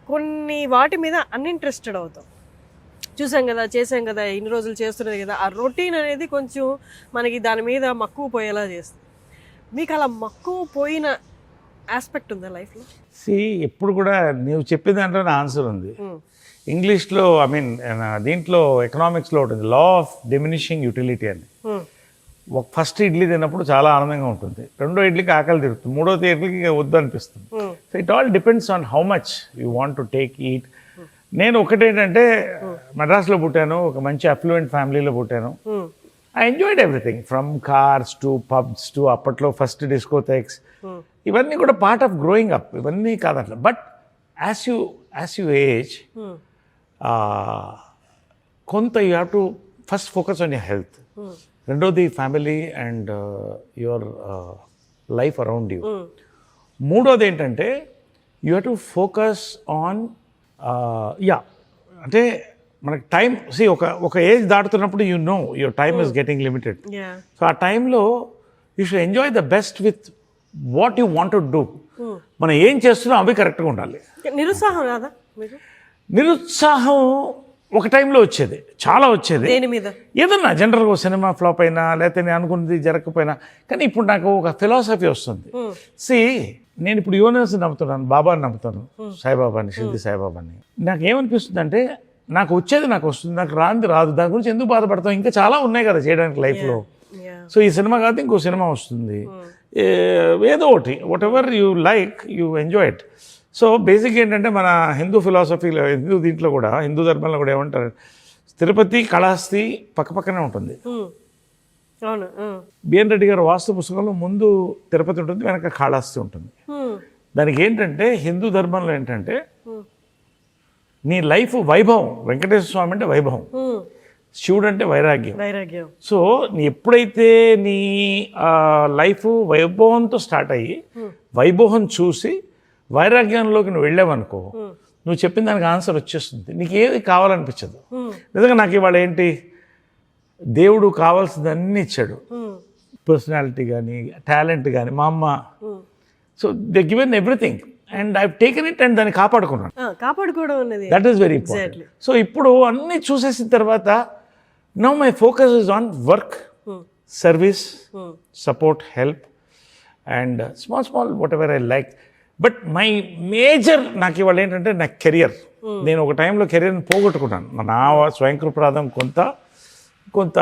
కొన్ని వాటి మీద అన్ఇంట్రెస్టెడ్ అవుతాం. చూసాం కదా, చేసాం కదా, ఇన్ని రోజులు చేస్తున్నది కదా, ఆ రొటీన్ అనేది కొంచెం మనకి దాని మీద మక్కువ పోయేలా చేస్తుంది. మీకు అలా మక్కువ పోయిన ఆస్పెక్ట్ ఉందా లైఫ్లో? ఎప్పుడు కూడా నువ్వు చెప్పిన దాంట్లో నా ఆన్సర్ ఉంది. ఇంగ్లీష్లో దీంట్లో ఎకనామిక్స్లో ఉంటుంది లా ఆఫ్ డిమినిషింగ్ యూటిలిటీ అని. ఫస్ట్ ఇడ్లీ తిన్నప్పుడు చాలా ఆనందంగా ఉంటుంది, రెండో ఇడ్లీకి ఆకలి తిరుగుతుంది, మూడో ఇడ్లీకి వద్దు అనిపిస్తుంది. So it all depends on how much you want to take eat. నేను ఒకటేంటంటే మద్రాస్లో పుట్టాను, ఒక మంచి అఫ్లూయెంట్ ఫ్యామిలీలో పుట్టాను. I enjoyed everything from cars to pubs to అప్పట్లో ఫస్ట్ డిస్కోథెక్స్, ఇవన్నీ కూడా పార్ట్ ఆఫ్ గ్రోయింగ్ అప్, ఇవన్నీ కాదట్లా. బట్ యాజ్ యూ ఏజ్ కొంత you have to first focus on your health, రెండోది family and your life around you, మూడోది ఏంటంటే you have to focus on అంటే మనకి టైం ఒక ఏజ్ దాటుతున్నప్పుడు you know your time is getting limited. So ఆ టైంలో you should enjoy the best with what you want to do. మనం ఏం చేస్తున్నాం అవి కరెక్ట్గా ఉండాలి. నిరుత్సాహం రాదా? నిరుత్సాహం ఒక టైంలో వచ్చేది, చాలా వచ్చేది. ఏదన్నా జనరల్గా ఒక సినిమా ఫ్లాప్ అయినా లేకపోతే నేను అనుకున్నది జరగకపోయినా, కానీ ఇప్పుడు నాకు ఒక ఫిలాసఫీ వస్తుంది. నేను ఇప్పుడు యూనివర్స్ని నమ్ముతున్నాను, బాబాని నమ్ముతాను, సాయిబాబాని, షిర్డీ సాయిబాబాని. నాకు ఏమనిపిస్తుంది అంటే నాకు వచ్చేది నాకు వస్తుంది, నాకు రాంది రాదు, దాని గురించి ఎందుకు బాధపడతాం, ఇంకా చాలా ఉన్నాయి కదా చేయడానికి లైఫ్లో. సో ఈ సినిమా కాదు ఇంకో సినిమా వస్తుంది, ఏదో ఒకటి, what ever you like you enjoy it. So basic ఏంటంటే మన హిందూ ఫిలాసఫీలో, దీంట్లో కూడా, హిందూ ధర్మంలో కూడా ఏమంటారు, తిరుపతి కాళహస్తి పక్కపక్కనే ఉంటుంది. బిఎన్ రెడ్డి గారు వాస్తు పుస్తకంలో ముందు తిరుపతి ఉంటుంది, వెనక కాళహస్తి ఉంటుంది. దానికి ఏంటంటే హిందూ ధర్మంలో ఏంటంటే నీ లైఫ్ వైభవం, వెంకటేశ్వర స్వామి అంటే వైభవం, శివుడు అంటే వైరాగ్యం. సో నీ ఎప్పుడైతే నీ లైఫ్ వైభవంతో స్టార్ట్ అయ్యి వైభవం చూసి వైరాగ్యంలోకి నువ్వు వెళ్ళావనుకో, నువ్వు చెప్పిన దానికి ఆన్సర్ వచ్చేస్తుంది, నీకు ఏది కావాలనిపించదు. నిజంగా నాకు ఇవాళ ఏంటి, దేవుడు కావాల్సింది అన్నీ ఇచ్చాడు, పర్సనాలిటీ కానీ టాలెంట్ కానీ, మా అమ్మ. So they given everything and I taken it and దాన్ని కాపాడుకోవడం అనేది that is very important. So ఇప్పుడు అన్నీ చూసేసిన తర్వాత now my focus is on work, service, support, help and small what ever I like. But my major నాకు ఇవాళ ఏంటంటే నా కెరియర్. నేను ఒక టైంలో కెరియర్ని పోగొట్టుకున్నాను, నా స్వయంకృపరాధం కొంత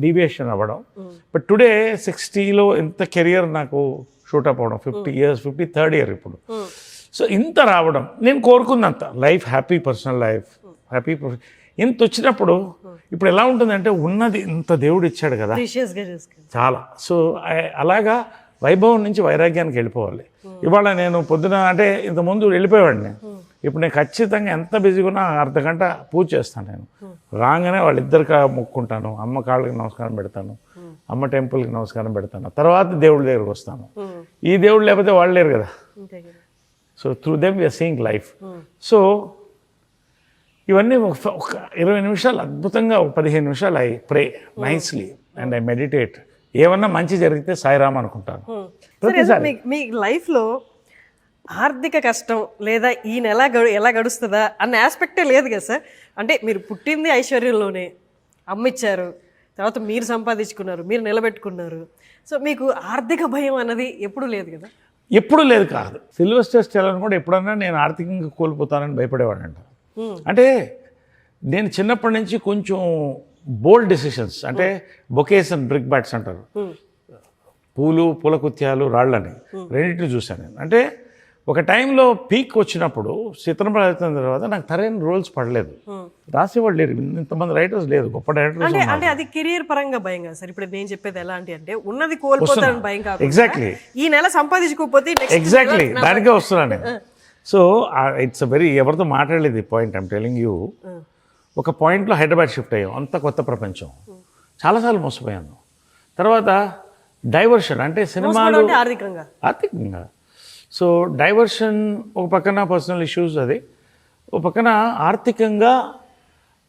డీవియేషన్ అవ్వడం. బట్ టుడే 60లో ఎంత కెరియర్ నాకు షూటప్ అవ్వడం, 50 years, 53rd year ఇప్పుడు. సో ఇంత రావడం నేను కోరుకున్నంత life, happy personal life, happy ఇంత వచ్చినప్పుడు ఇప్పుడు ఎలా ఉంటుందంటే ఉన్నది ఇంత దేవుడు ఇచ్చాడు కదా చాలా. సో అలాగా వైభవం నుంచి వైరాగ్యానికి వెళ్ళిపోవాలి. ఇవాళ నేను పొద్దున అంటే ఇంతకుముందు వెళ్ళిపోయేవాడిని, ఇప్పుడు నేను ఖచ్చితంగా ఎంత బిజీగా ఉన్నా అర్ధగంట పూజ చేస్తాను. నేను రాగానే వాళ్ళిద్దరికి మొక్కుంటాను, అమ్మ కాళ్ళకి నమస్కారం పెడతాను, అమ్మ టెంపుల్కి నమస్కారం పెడతాను, తర్వాత దేవుడి దగ్గరికి వస్తాను. ఈ దేవుడు లేకపోతే వాళ్ళు లేరు కదా. So through them we're seeing life. So ఇవన్నీ ఒక 20 నిమిషాలు అద్భుతంగా, ఒక 15 నిమిషాలు I pray nicely and I meditate. ఏమన్నా మంచి జరిగితే సాయిరామ్ అనుకుంటాను. మీ లైఫ్లో ఆర్థిక కష్టం లేదా ఈ నెల ఎలా గడుస్తుందా అన్న ఆస్పెక్టే లేదు కదా సార్. అంటే మీరు పుట్టింది ఐశ్వర్యంలోనే, అమ్మిచ్చారు, తర్వాత మీరు సంపాదించుకున్నారు, మీరు నిలబెట్టుకున్నారు. సో మీకు ఆర్థిక భయం అన్నది ఎప్పుడూ లేదు కదా? ఎప్పుడూ లేదు కాదు. సిల్వెస్టర్ స్టాలోన్ కూడా ఎప్పుడన్నా నేను ఆర్థికంగా కోల్పోతానని భయపడేవాడంట. అంటే నేను చిన్నప్పటి నుంచి కొంచెం బోల్డ్ డెసిషన్స్, అంటే బొకేస్ అండ్ బ్రిక్ బ్యాట్స్ అంటారు, పూల కుత్యాలు రాళ్ళని రెండింటిని చూశాను నేను. అంటే ఒక టైంలో పీక్ వచ్చినప్పుడు చిత్రం అయిన తర్వాత నాకు సరైన రోల్స్ పడలేదు, రాసేవాళ్ళు లేరు, ఇంతమంది రైటర్స్ లేదు, గొప్ప డైరెక్టర్స్. అంటే అది కెరియర్ పరంగా భయం కదా సార్. ఇప్పుడు నేను చెప్పేది ఎలాంటి అంటే ఉన్నది కోల్పోతారని భయం కాదు. ఎగ్జాక్ట్లీ, ఈ నెల సంపాదించుకోకపోతే ఎగ్జాక్ట్లీ దానికే వస్తున్నాను నేను. సో ఇట్స్ వెరీ, ఎవరితో మాట్లాడలేదు ఈ పాయింట్, ఐమ్ టెలింగ్ యూ. ఒక పాయింట్లో హైదరాబాద్ షిఫ్ట్ అయ్యాం, అంత కొత్త ప్రపంచం, చాలాసార్లు మోసపోయాను. తర్వాత డైవర్షన్, అంటే సినిమాలు ఆర్థికంగా. సో డైవర్షన్ ఒక పక్కన పర్సనల్ ఇష్యూస్, అది ఒక పక్కన ఆర్థికంగా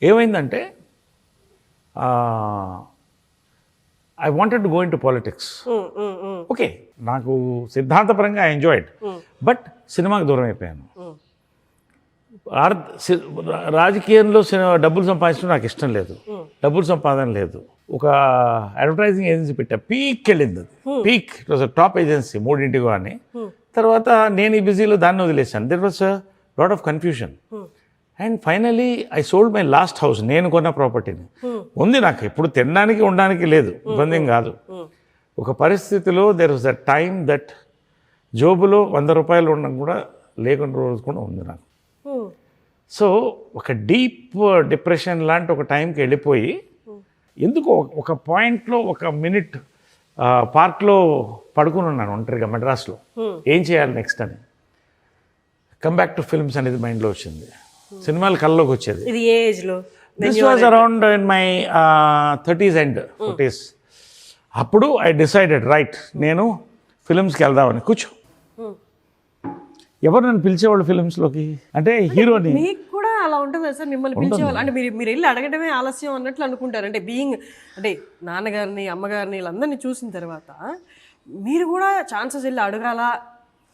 ఏమైందంటే I wanted to go in to politics. Okay, నాకు సిద్ధాంతపరంగా ఐ ఎంజాయ్డ్, బట్ సినిమాకి దూరం అయిపోయాను. రాజకీయంలో డబ్బులు సంపాదించడం నాకు ఇష్టం లేదు, డబ్బులు సంపాదన లేదు. ఒక అడ్వర్టైజింగ్ ఏజెన్సీ పెట్టా, పీక్ వెళ్ళింది అది, peak. It was top agency, 3 అని. తర్వాత నేను ఈ బిజీలో దాన్ని వదిలేసాను. There was a lot of confusion. And finally I sold my last house, నేను కొన్న ప్రాపర్టీని. ఉంది నాకు, ఎప్పుడు తినడానికి ఉండడానికి లేదు, ఇబ్బంది ఏం కాదు. ఒక పరిస్థితిలో there was a time that జోబులో 100 రూపాయలు ఉండడం కూడా లేకుండా రోజు కూడా ఉంది నాకు. సో ఒక డీప్ డిప్రెషన్ లాంటి ఒక టైంకి వెళ్ళిపోయి, ఎందుకో ఒక పాయింట్లో ఒక మినిట్ పార్క్లో పడుకుని ఉన్నాను ఒంటరిగా మెడ్రాస్లో, ఏం చేయాలి నెక్స్ట్ అని. కమ్ బ్యాక్ టు ఫిల్మ్స్ అనేది మైండ్లో వచ్చింది, సినిమాలు కళ్ళలోకి వచ్చేది. ఇది ఏ ఏజ్లో? This was around in my 30s end 40s. అప్పుడు ఐ డిసైడెడ్, రైట్, నేను ఫిల్మ్స్కి వెళ్దామని. కూర్చో, ఎవరు నన్ను పిలిచేవాళ్ళు ఫిల్మ్స్లోకి, అంటే హీరోని. మీకు కూడా అలా ఉంటుంది సార్, మిమ్మల్ని పిలిచేవాళ్ళు అంటే మీరు వెళ్ళి అడగడమే ఆలస్యం అన్నట్లు అనుకుంటారు. అంటే బీయింగ్, అంటే నాన్నగారిని అమ్మగారిని వీళ్ళందరినీ చూసిన తర్వాత మీరు కూడా ఛాన్సెస్ వెళ్ళి అడగాలా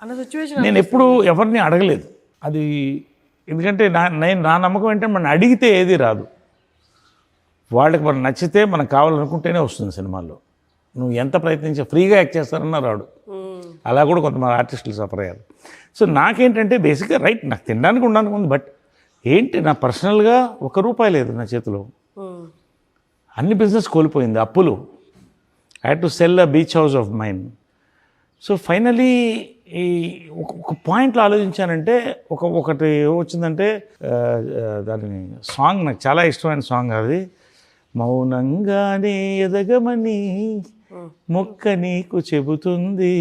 అన్న సిచ్యువేషన్. నేను ఎప్పుడు ఎవరిని అడగలేదు అది, ఎందుకంటే నా నమ్మకం ఏంటంటే మనం అడిగితే ఏది రాదు, వాళ్ళకి మనం నచ్చితే మనకు కావాలనుకుంటేనే వస్తుంది సినిమాల్లో. నువ్వు ఎంత ప్రయత్నించా ఫ్రీగా యాక్ట్ చేస్తారన్నా రాడు. అలా కూడా కొంతమంది ఆర్టిస్టులు సఫర్ అయ్యారు. సో నాకేంటంటే బేసిక్గా రైట్, నాకు తినడానికి ఉండడానికి ఉంది, బట్ ఏంటి నా పర్సనల్గా ₹1 లేదు నా చేతిలో. అన్ని బిజినెస్ కోల్పోయింది, అప్పులు. I had to sell a beach house of mine. So finally ఈ ఒక పాయింట్లో ఆలోచించానంటే, ఒకటి వచ్చిందంటే దాని సాంగ్ నాకు చాలా ఇష్టమైన సాంగ్ అది, మౌనంగానే ఎదగమని మొక్క నీకు చెబుతుంది.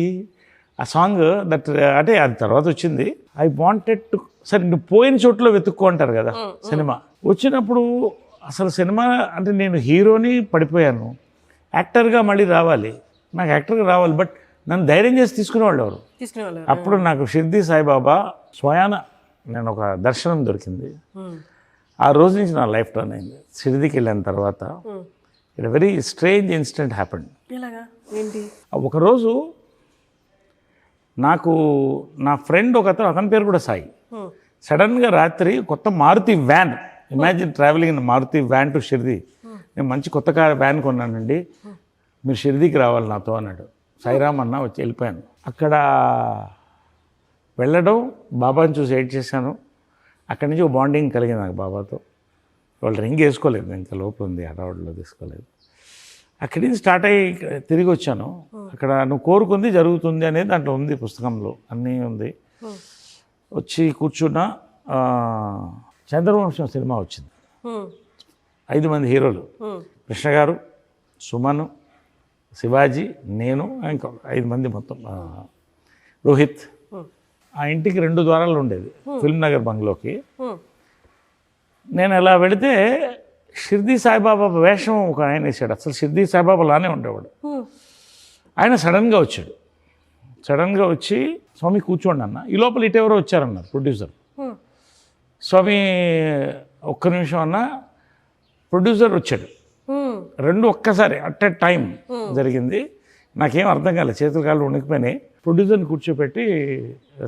ఆ సాంగ్ దట్, అంటే అది తర్వాత వచ్చింది. ఐ వాంటెడ్ టు, సరే నువ్వు పోయిన చోట్ల వెతుక్కో అంటారు కదా సినిమా. వచ్చినప్పుడు అసలు సినిమా అంటే నేను హీరోని పడిపోయాను, యాక్టర్గా మళ్ళీ రావాలి, నాకు యాక్టర్గా రావాలి, బట్ నన్ను ధైర్యం చేసి తీసుకునేవాళ్ళు ఎవరు? అప్పుడు నాకు షిర్దీ సాయిబాబా స్వయాన నేను ఒక దర్శనం దొరికింది. ఆ రోజు నుంచి నా లైఫ్ టర్న్ అయింది. షిర్దీకి వెళ్ళిన తర్వాత it very strange incident happened. ఒకరోజు నాకు నా ఫ్రెండ్ అతని పేరు కూడా సాయి, సడన్గా రాత్రి కొత్త Maruti van, imagine travelling in Maruti van to Shirdi. నేను మంచి కొత్త వ్యాన్ కొన్నానండి, మీరు షిర్దీకి రావాలి నాతో అన్నాడు. సాయిరామ్ అన్న, వచ్చి వెళ్ళిపోయాను. అక్కడ వెళ్ళడం, బాబాని చూసి ఎయిట్ చేశాను. అక్కడి నుంచి ఒక బాండింగ్ కలిగింది నాకు బాబాతో. వాళ్ళు రింగ్ వేసుకోలేదు, ఇంకా లోపల ఉంది, హడావుడిలో తీసుకోలేదు. అక్కడి నుంచి స్టార్ట్ అయ్యి తిరిగి వచ్చాను. అక్కడ నువ్వు కోరుకుంది జరుగుతుంది అనేది దాంట్లో ఉంది, పుస్తకంలో అన్నీ ఉంది. వచ్చి కూర్చున్నా, చంద్రవంశం సినిమా వచ్చింది. 5 మంది హీరోలు, కృష్ణ గారు, సుమన్, శివాజీ, నేను, ఇంకా 5 మంది మొత్తం, రోహిత్. ఆ ఇంటికి 2 ద్వారాలు ఉండేది, ఫిల్మ్ నగర్ బంగ్లోకి. నేను అలా వెళితే షిర్దీ సాయిబాబా వేషం ఒక ఆయన వేసాడు. అసలు షిర్దీ సాయిబాబా లానే ఉండేవాడు. ఆయన సడన్గా వచ్చాడు. సడన్గా వచ్చి, స్వామి కూర్చోండి అన్న. ఈ లోపల ఇటెవరో వచ్చారన్నారు ప్రొడ్యూసర్. స్వామి ఒక్క నిమిషం అన్న, ప్రొడ్యూసర్ వచ్చాడు. 2 ఒక్కసారి అట్ ఎ టైం జరిగింది. నాకేం అర్థం కాలేదు, చేతులు కాళ్ళు వణికిపోయినాయి. ప్రొడ్యూసర్ని కూర్చోబెట్టి,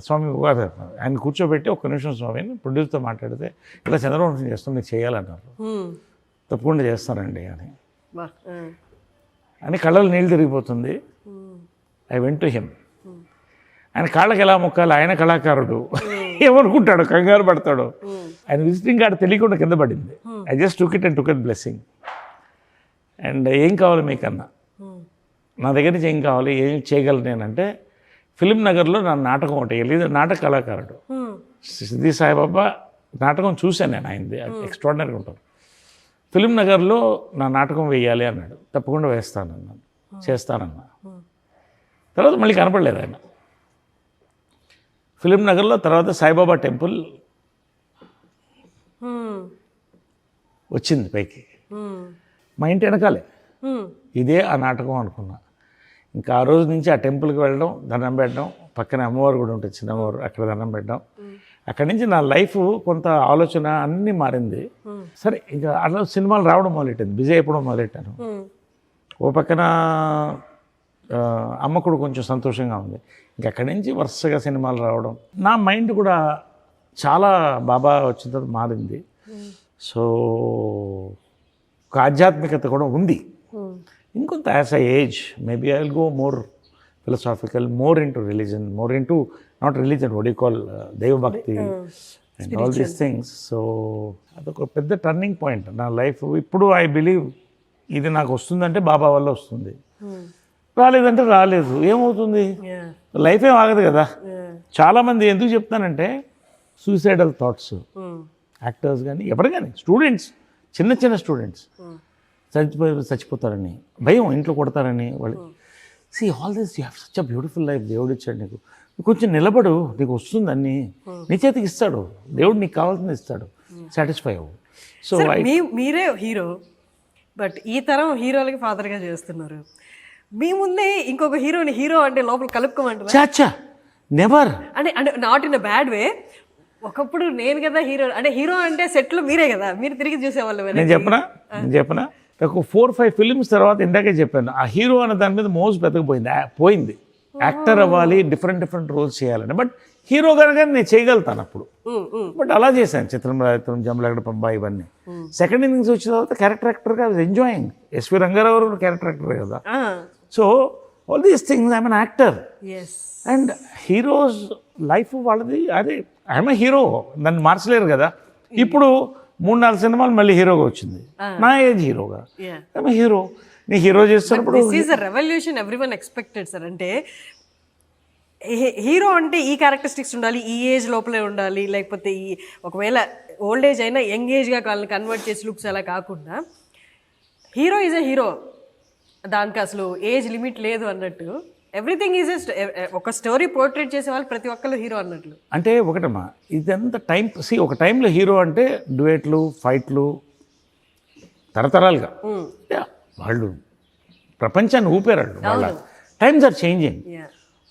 స్వామి ఆయన కూర్చోబెట్టి, ఒక్క నిమిషం స్వామిని ప్రొడ్యూసర్తో మాట్లాడితే, ఇలా చంద్రవంశం చేస్తాం, మీకు చేయాలన్నారు. తప్పకుండా చేస్తానండి అని కళ్ళలో నీళ్ళు తిరిగిపోతుంది. I went to him. ఆయన కాళ్ళకి ఎలా మొక్కాలి, ఆయన కళాకారుడు ఏమనుకుంటాడు, కంగారు పడతాడు. ఆయన విజిటింగ్ కార్డు తెలియకుండా కింద పడింది. I just took it and took it blessing. And ఏం కావాలి మీకన్నా, నా దగ్గర నుంచి ఏం కావాలి, ఏం చేయగలను నేనంటే, ఫిలిం నగర్లో నా నాటకం ఒకటి లేదు, నాటక కళాకారుడు సిద్ధి సాయిబాబా నాటకం చూశాను నేను, ఆయనది ఎక్స్ట్రాడినరీగా ఉంటుంది. ఫిలిం నగర్లో నా నాటకం వేయాలి అన్నాడు. తప్పకుండా వేస్తానన్నాను, చేస్తానన్నా. తర్వాత మళ్ళీ కనపడలేదు ఆయన. ఫిలిం నగర్లో తర్వాత సాయిబాబా టెంపుల్ వచ్చింది పైకి, మా ఇంటి వెనకాలే. ఇదే ఆ నాటకం అనుకున్నా. ఇంకా ఆ రోజు నుంచి ఆ టెంపుల్కి వెళ్ళడం, దండం పెట్టడం, పక్కన అమ్మవారు కూడా ఉంటుంది, చిన్నవారు, అక్కడ దండం పెట్టడం. అక్కడి నుంచి నా లైఫ్ కొంత ఆలోచన అన్నీ మారింది. సరే ఇంకా అలా సినిమాలు రావడం మొదలెట్టింది, బిజీ అయిపోవడం మొదలెట్టాను. ఓ పక్కన అమ్మ కూడా కొంచెం సంతోషంగా ఉంది. ఇంక అక్కడి నుంచి వరుసగా సినిమాలు రావడం, నా మైండ్ కూడా చాలా బాబా వచ్చిన తర్వాత మారింది. సో ఒక ఆధ్యాత్మికత కూడా ఉంది. ఇంకొంత as I age maybe I will go more philosophical, more into religion, more into not religion, what you call దైవభక్తి and all these things. So అదొక పెద్ద టర్నింగ్ పాయింట్ నా లైఫ్. ఇప్పుడు ఐ బిలీవ్ ఇది నాకు వస్తుందంటే బాబా వల్ల వస్తుంది, రాలేదంటే రాలేదు. ఏమవుతుంది, లైఫ్ ఏం ఆగదు కదా. చాలామంది ఎందుకు చెప్తానంటే సూసైడల్ థాట్స్, యాక్టర్స్ కానీ ఎవరు కానీ, స్టూడెంట్స్, చిన్న చిన్న స్టూడెంట్స్ చచ్చిపోతారని భయం, ఇంట్లో కొడతారని వాళ్ళు. See all this you have such a beautiful life, దేవుడు ఇచ్చాడు నీకు, కొంచెం నిలబడు, నీకు వస్తుంది అన్నీ నీ చేతికి ఇస్తాడు దేవుడు, నీకు కావాల్సింది ఇస్తాడు, సాటిస్ఫై అవ్వు. సో మీరే హీరో, బట్ ఈ తరం హీరోలకి ఫాదర్గా చేస్తున్నారు. మీ ముందే ఇంకొక హీరోని హీరో అంటే లోపల కలుపుకోమంటారు. చాచా నెవర్, అంటే అంటే not in a bad way. ఒకప్పుడు నేను కదా హీరో, అంటే హీరో అంటే సెట్లో మీరే కదా, మీరు తిరిగి చూసేవాళ్ళు. నేను చెప్పనా ఒక 4-5 ఫిల్మ్స్ తర్వాత ఇందాకే చెప్పాను, ఆ హీరో అనే దాని మీద మోజు పోయింది. యాక్టర్ అవ్వాలి, డిఫరెంట్ రోల్స్ చేయాలని. బట్ హీరో కనుక నేను చేయగలుగుతాను అప్పుడు. బట్ అలా చేశాను, చిత్రం రాయత్రం, జమలగడ పంబ, ఇవన్నీ. సెకండ్ ఇన్నింగ్స్ వచ్చిన తర్వాత క్యారెక్టర్ యాక్టర్గా I was enjoying. S V Ranga Rao character actor కదా. So all these things I'm an actor. And heroes life వాళ్ళది, అదే ఐఎమ్ ఏ హీరో, దాన్ని మార్చలేరు కదా. ఇప్పుడు 3-4 సినిమాలు మళ్ళీ హీరోగా వచ్చింది, నా ఏజ్ హీరోగా. I'm a hero. నీ హీరో చేస్తున్నప్పుడు this is a revolution everyone expected sir. అంటే హీరో అంటే ఈ క్యారెక్టరిస్టిక్స్ ఉండాలి, ఈ ఏజ్ లోపలే ఉండాలి, లేకపోతే ఈ ఒకవేళ ఓల్డ్ ఏజ్ అయినా యంగ్ ఏజ్గా వాళ్ళని కన్వర్ట్ చేసి లుక్స్ అలా కాకుండా హీరో ఈజ్ ఎ హీరో, దానికి అసలు ఏజ్ లిమిట్ లేదు అన్నట్టు. ఎవ్రీథింగ్ ఈజ్ ఒక స్టోరీ పోర్ట్రేట్ చేసే వాళ్ళు ప్రతి ఒక్కరు హీరో అన్నట్లు. అంటే ఒకటమ్మా, ఇదంతా టైం. ఒక టైంలో హీరో అంటే డ్యూయెట్లు, ఫైట్లు, తరతరాలుగా వాళ్ళు ప్రపంచాన్ని ఊపారు. వాళ్ళ టైమ్స్ ఆర్ చేంజింగ్.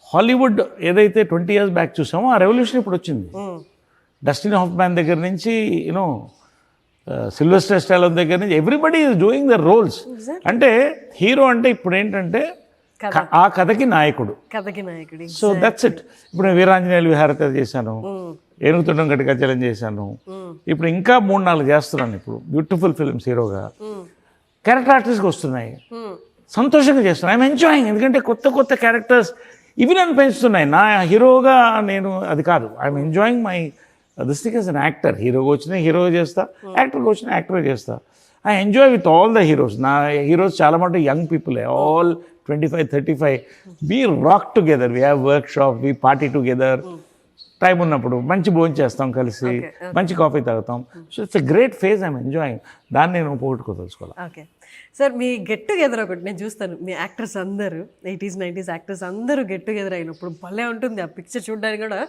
హాలీవుడ్ ఏదైతే 20 years బ్యాక్ చూసామో ఆ రెవల్యూషన్ ఇప్పుడు వచ్చింది. డస్టిన్ హాఫ్మ్యాన్ దగ్గర నుంచి యూనో సిల్వెస్టర్ స్టాలోన్ దగ్గర నుంచి everybody is doing the roles. అంటే హీరో అంటే ఇప్పుడు ఏంటంటే ఆ కథకి నాయకుడు. So that's it. ఇప్పుడు నేను వీరాంజనేయులు విహారత చేశాను, ఏనుగుతుండం గట్టికచ్చలం చేశాను, ఇప్పుడు ఇంకా 3-4 చేస్తున్నాను. ఇప్పుడు బ్యూటిఫుల్ ఫిల్మ్స్ హీరోగా క్యారెక్టర్ ఆర్టిస్ట్గా వస్తున్నాయి, సంతోషంగా చేస్తున్నాను. I'm enjoying. ఎందుకంటే కొత్త క్యారెక్టర్స్ ఇవి నన్ను పెంచుతున్నాయి. నా హీరోగా నేను అది కాదు, I'm enjoying my this thing as an actor. హీరోగా వచ్చినా హీరోగా చేస్తా, యాక్టర్గా వచ్చినా యాక్టర్గా చేస్తా. I enjoy with all the heroes. నా హీరోస్ చాలా మటుకు యంగ్ పీపులే, all 25-35. We rock together, we have workshop, we party together. Time ఉన్నప్పుడు మంచి భోజనం చేస్తాం కలిసి, మంచి కాఫీ తాగుతాం. So it's a great phase, I'm enjoying. దాన్ని నేను పోగొట్టుకోదలుచుకోవాలి. ఓకే సార్, మీ గెట్ టుగెదర్ ఒకటి నేను చూస్తాను. మీ యాక్టర్స్ అందరూ 80s 90s యాక్టర్స్ అందరూ గెట్ టుగెదర్ అయినప్పుడు భలే ఉంటుంది. ఆ పిక్చర్ చూడడానికి కూడా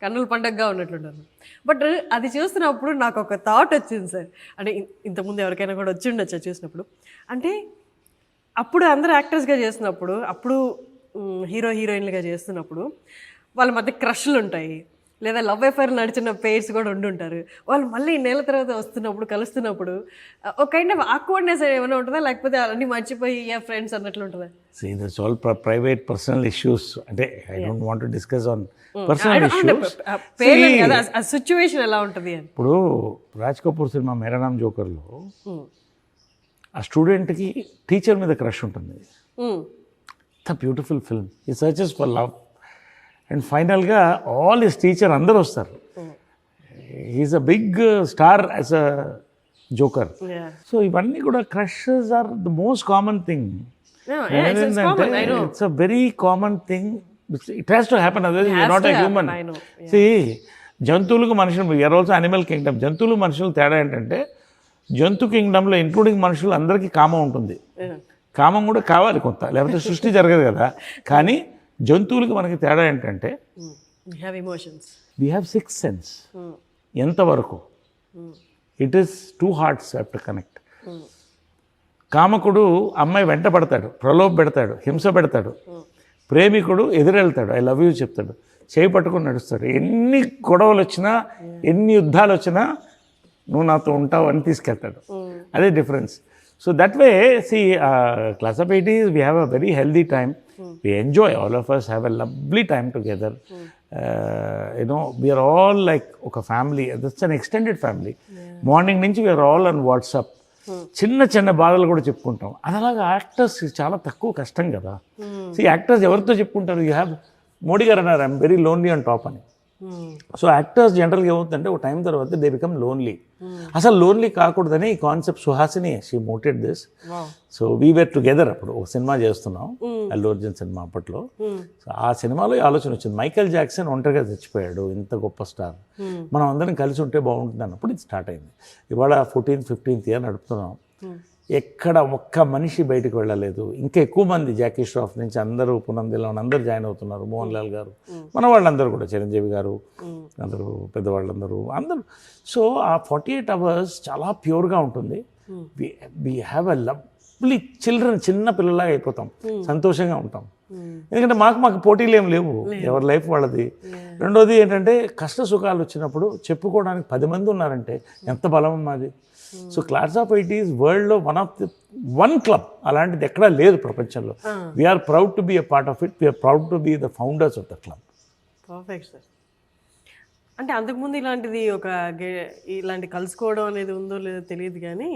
కన్నుల పండగగా ఉన్నట్లుంటారు. బట్ అది చూస్తున్నప్పుడు నాకు ఒక థాట్ వచ్చింది సార్. అంటే ఇంతకుముందు ఎవరికైనా కూడా వచ్చి ఉండొచ్చు చూసినప్పుడు. అంటే అప్పుడు అందరూ యాక్టర్స్గా చేస్తున్నప్పుడు, అప్పుడు హీరో హీరోయిన్లుగా చేస్తున్నప్పుడు వాళ్ళ మధ్య క్రష్లు ఉంటాయి, లేదా లవ్ అఫైర్ నడిచిన పేర్స్ కూడా ఉండుంటారు. వాళ్ళు మళ్ళీ నెల తర్వాత వస్తున్నప్పుడు, కలుస్తున్నప్పుడు ఒక కైండ్ ఆఫ్ ఆక్వర్డ్నెస్ ఏమైనా ఉంటుందా, లేకపోతే అన్నీ మర్చిపోయి ఫ్రెండ్స్ అన్నట్లు ఉంటుందా? See, that's all private personal issues. అంటే I don't want to discuss on personal issues. ఆ సిచ్యువేషన్ ఎలా ఉంటుంది అని. ఇప్పుడు రాజ్ కపూర్ సినిమా మేరా నామ్ జోకర్లో ఆ స్టూడెంట్కి టీచర్ మీద క్రష్ ఉంటుంది. The beautiful film. ఈ సర్చెస్ ఫర్ లవ్ అండ్ ఫైనల్గా ఆల్ హిస్ టీచర్ అందరూ వస్తారు. He's a big star as a joker. So ఇవన్నీ కూడా crushes are the most common thing. It's a very common thing. It has to happen, otherwise you are not a human. See జంతువులకు మనుషులు, you're also animal Kingdom. జంతువులు మనుషులు తేడా ఏంటంటే జంతు కింగ్డమ్లో including మనుషులు అందరికీ కామం ఉంటుంది. కామం కూడా కావాలి కొంత, లేకపోతే సృష్టి జరగదు కదా. కానీ జంతువులకి మనకి తేడా ఏంటంటే వీ హ్యావ్ సిక్స్త్ సెన్స్. ఎంతవరకు it is 2 hearts have to connect. కామకుడు అమ్మాయి వెంట పడతాడు, ప్రలోభ పెడతాడు, హింస పెడతాడు. ప్రేమికుడు ఎదురెళ్తాడు, ఐ లవ్ యూ చెప్తాడు, చేయి పట్టుకుని నడుస్తాడు. ఎన్ని గొడవలు వచ్చినా, ఎన్ని యుద్ధాలు వచ్చినా నువ్వు నాతో ఉంటావు అని తీసుకెళ్తాడు. అదే difference. So that way see Class of 80s we have a very healthy time. We enjoy, all of us have a lovely time together. You know, we are all like ఒక family. That's an extended family. Morning నుంచి we are all on WhatsApp. చిన్న చిన్న బాధలు కూడా చెప్పుకుంటాం. అది అలాగా actors చాలా తక్కువ కష్టం కదా. సో యాక్టర్స్ ఎవరితో చెప్పుకుంటారు? యూ హ్యావ్ మోడీ గారు అన్నారు I'm very lonely on top అని. సో యాక్టర్స్ జనరల్గా ఏమవుతుందంటే ఒక టైం తర్వాత దే బికమ్ లోన్లీ. అసలు లోన్లీ కాకూడదని ఈ concept Suhasini she mooted this. So we were together. అప్పుడు ఒక సినిమా చేస్తున్నాం, అల్లు అర్జున్ సినిమా అప్పట్లో. సో ఆ సినిమాలో ఈ ఆలోచన వచ్చింది, మైకేల్ జాక్సన్ ఒంటరిగా చచ్చిపోయాడు, ఇంత గొప్ప స్టార్, మనం అందరం కలిసి ఉంటే బాగుంటుంది అన్నప్పుడు ఇది స్టార్ట్ అయింది. ఇవాళ 14th 15th year నడుపుతున్నాం. ఎక్కడ ఒక్క మనిషి బయటకు వెళ్ళలేదు. ఇంకా ఎక్కువ మంది జాకీ ష్రాఫ్ నుంచి అందరూ, పునందిలో అందరూ జాయిన్ అవుతున్నారు. మోహన్ లాల్ గారు, మన వాళ్ళందరూ కూడా, చిరంజీవి గారు, అందరూ పెద్దవాళ్ళందరూ అందరూ. సో ఆ 48 hours చాలా ప్యూర్గా ఉంటుంది. We have a lovely children, చిన్న పిల్లలాగా అయిపోతాం, సంతోషంగా ఉంటాం. ఎందుకంటే మాకు పోటీలు ఏం లేవు, ఎవరి లైఫ్ వాళ్ళది. రెండోది ఏంటంటే కష్ట సుఖాలు వచ్చినప్పుడు చెప్పుకోవడానికి 10 మంది ఉన్నారంటే ఎంత బలం మాది. సో Class of 80s వరల్డ్లో వన్ క్లబ్ అలాంటిది ఎక్కడా లేదు ప్రపంచంలో. We're proud to be a part of it. We're proud to be the founders of the club. Perfect sir. అంటే అంతకుముందు ఇలాంటి కలుసుకోవడం అనేది ఉందో లేదో తెలియదు, కానీ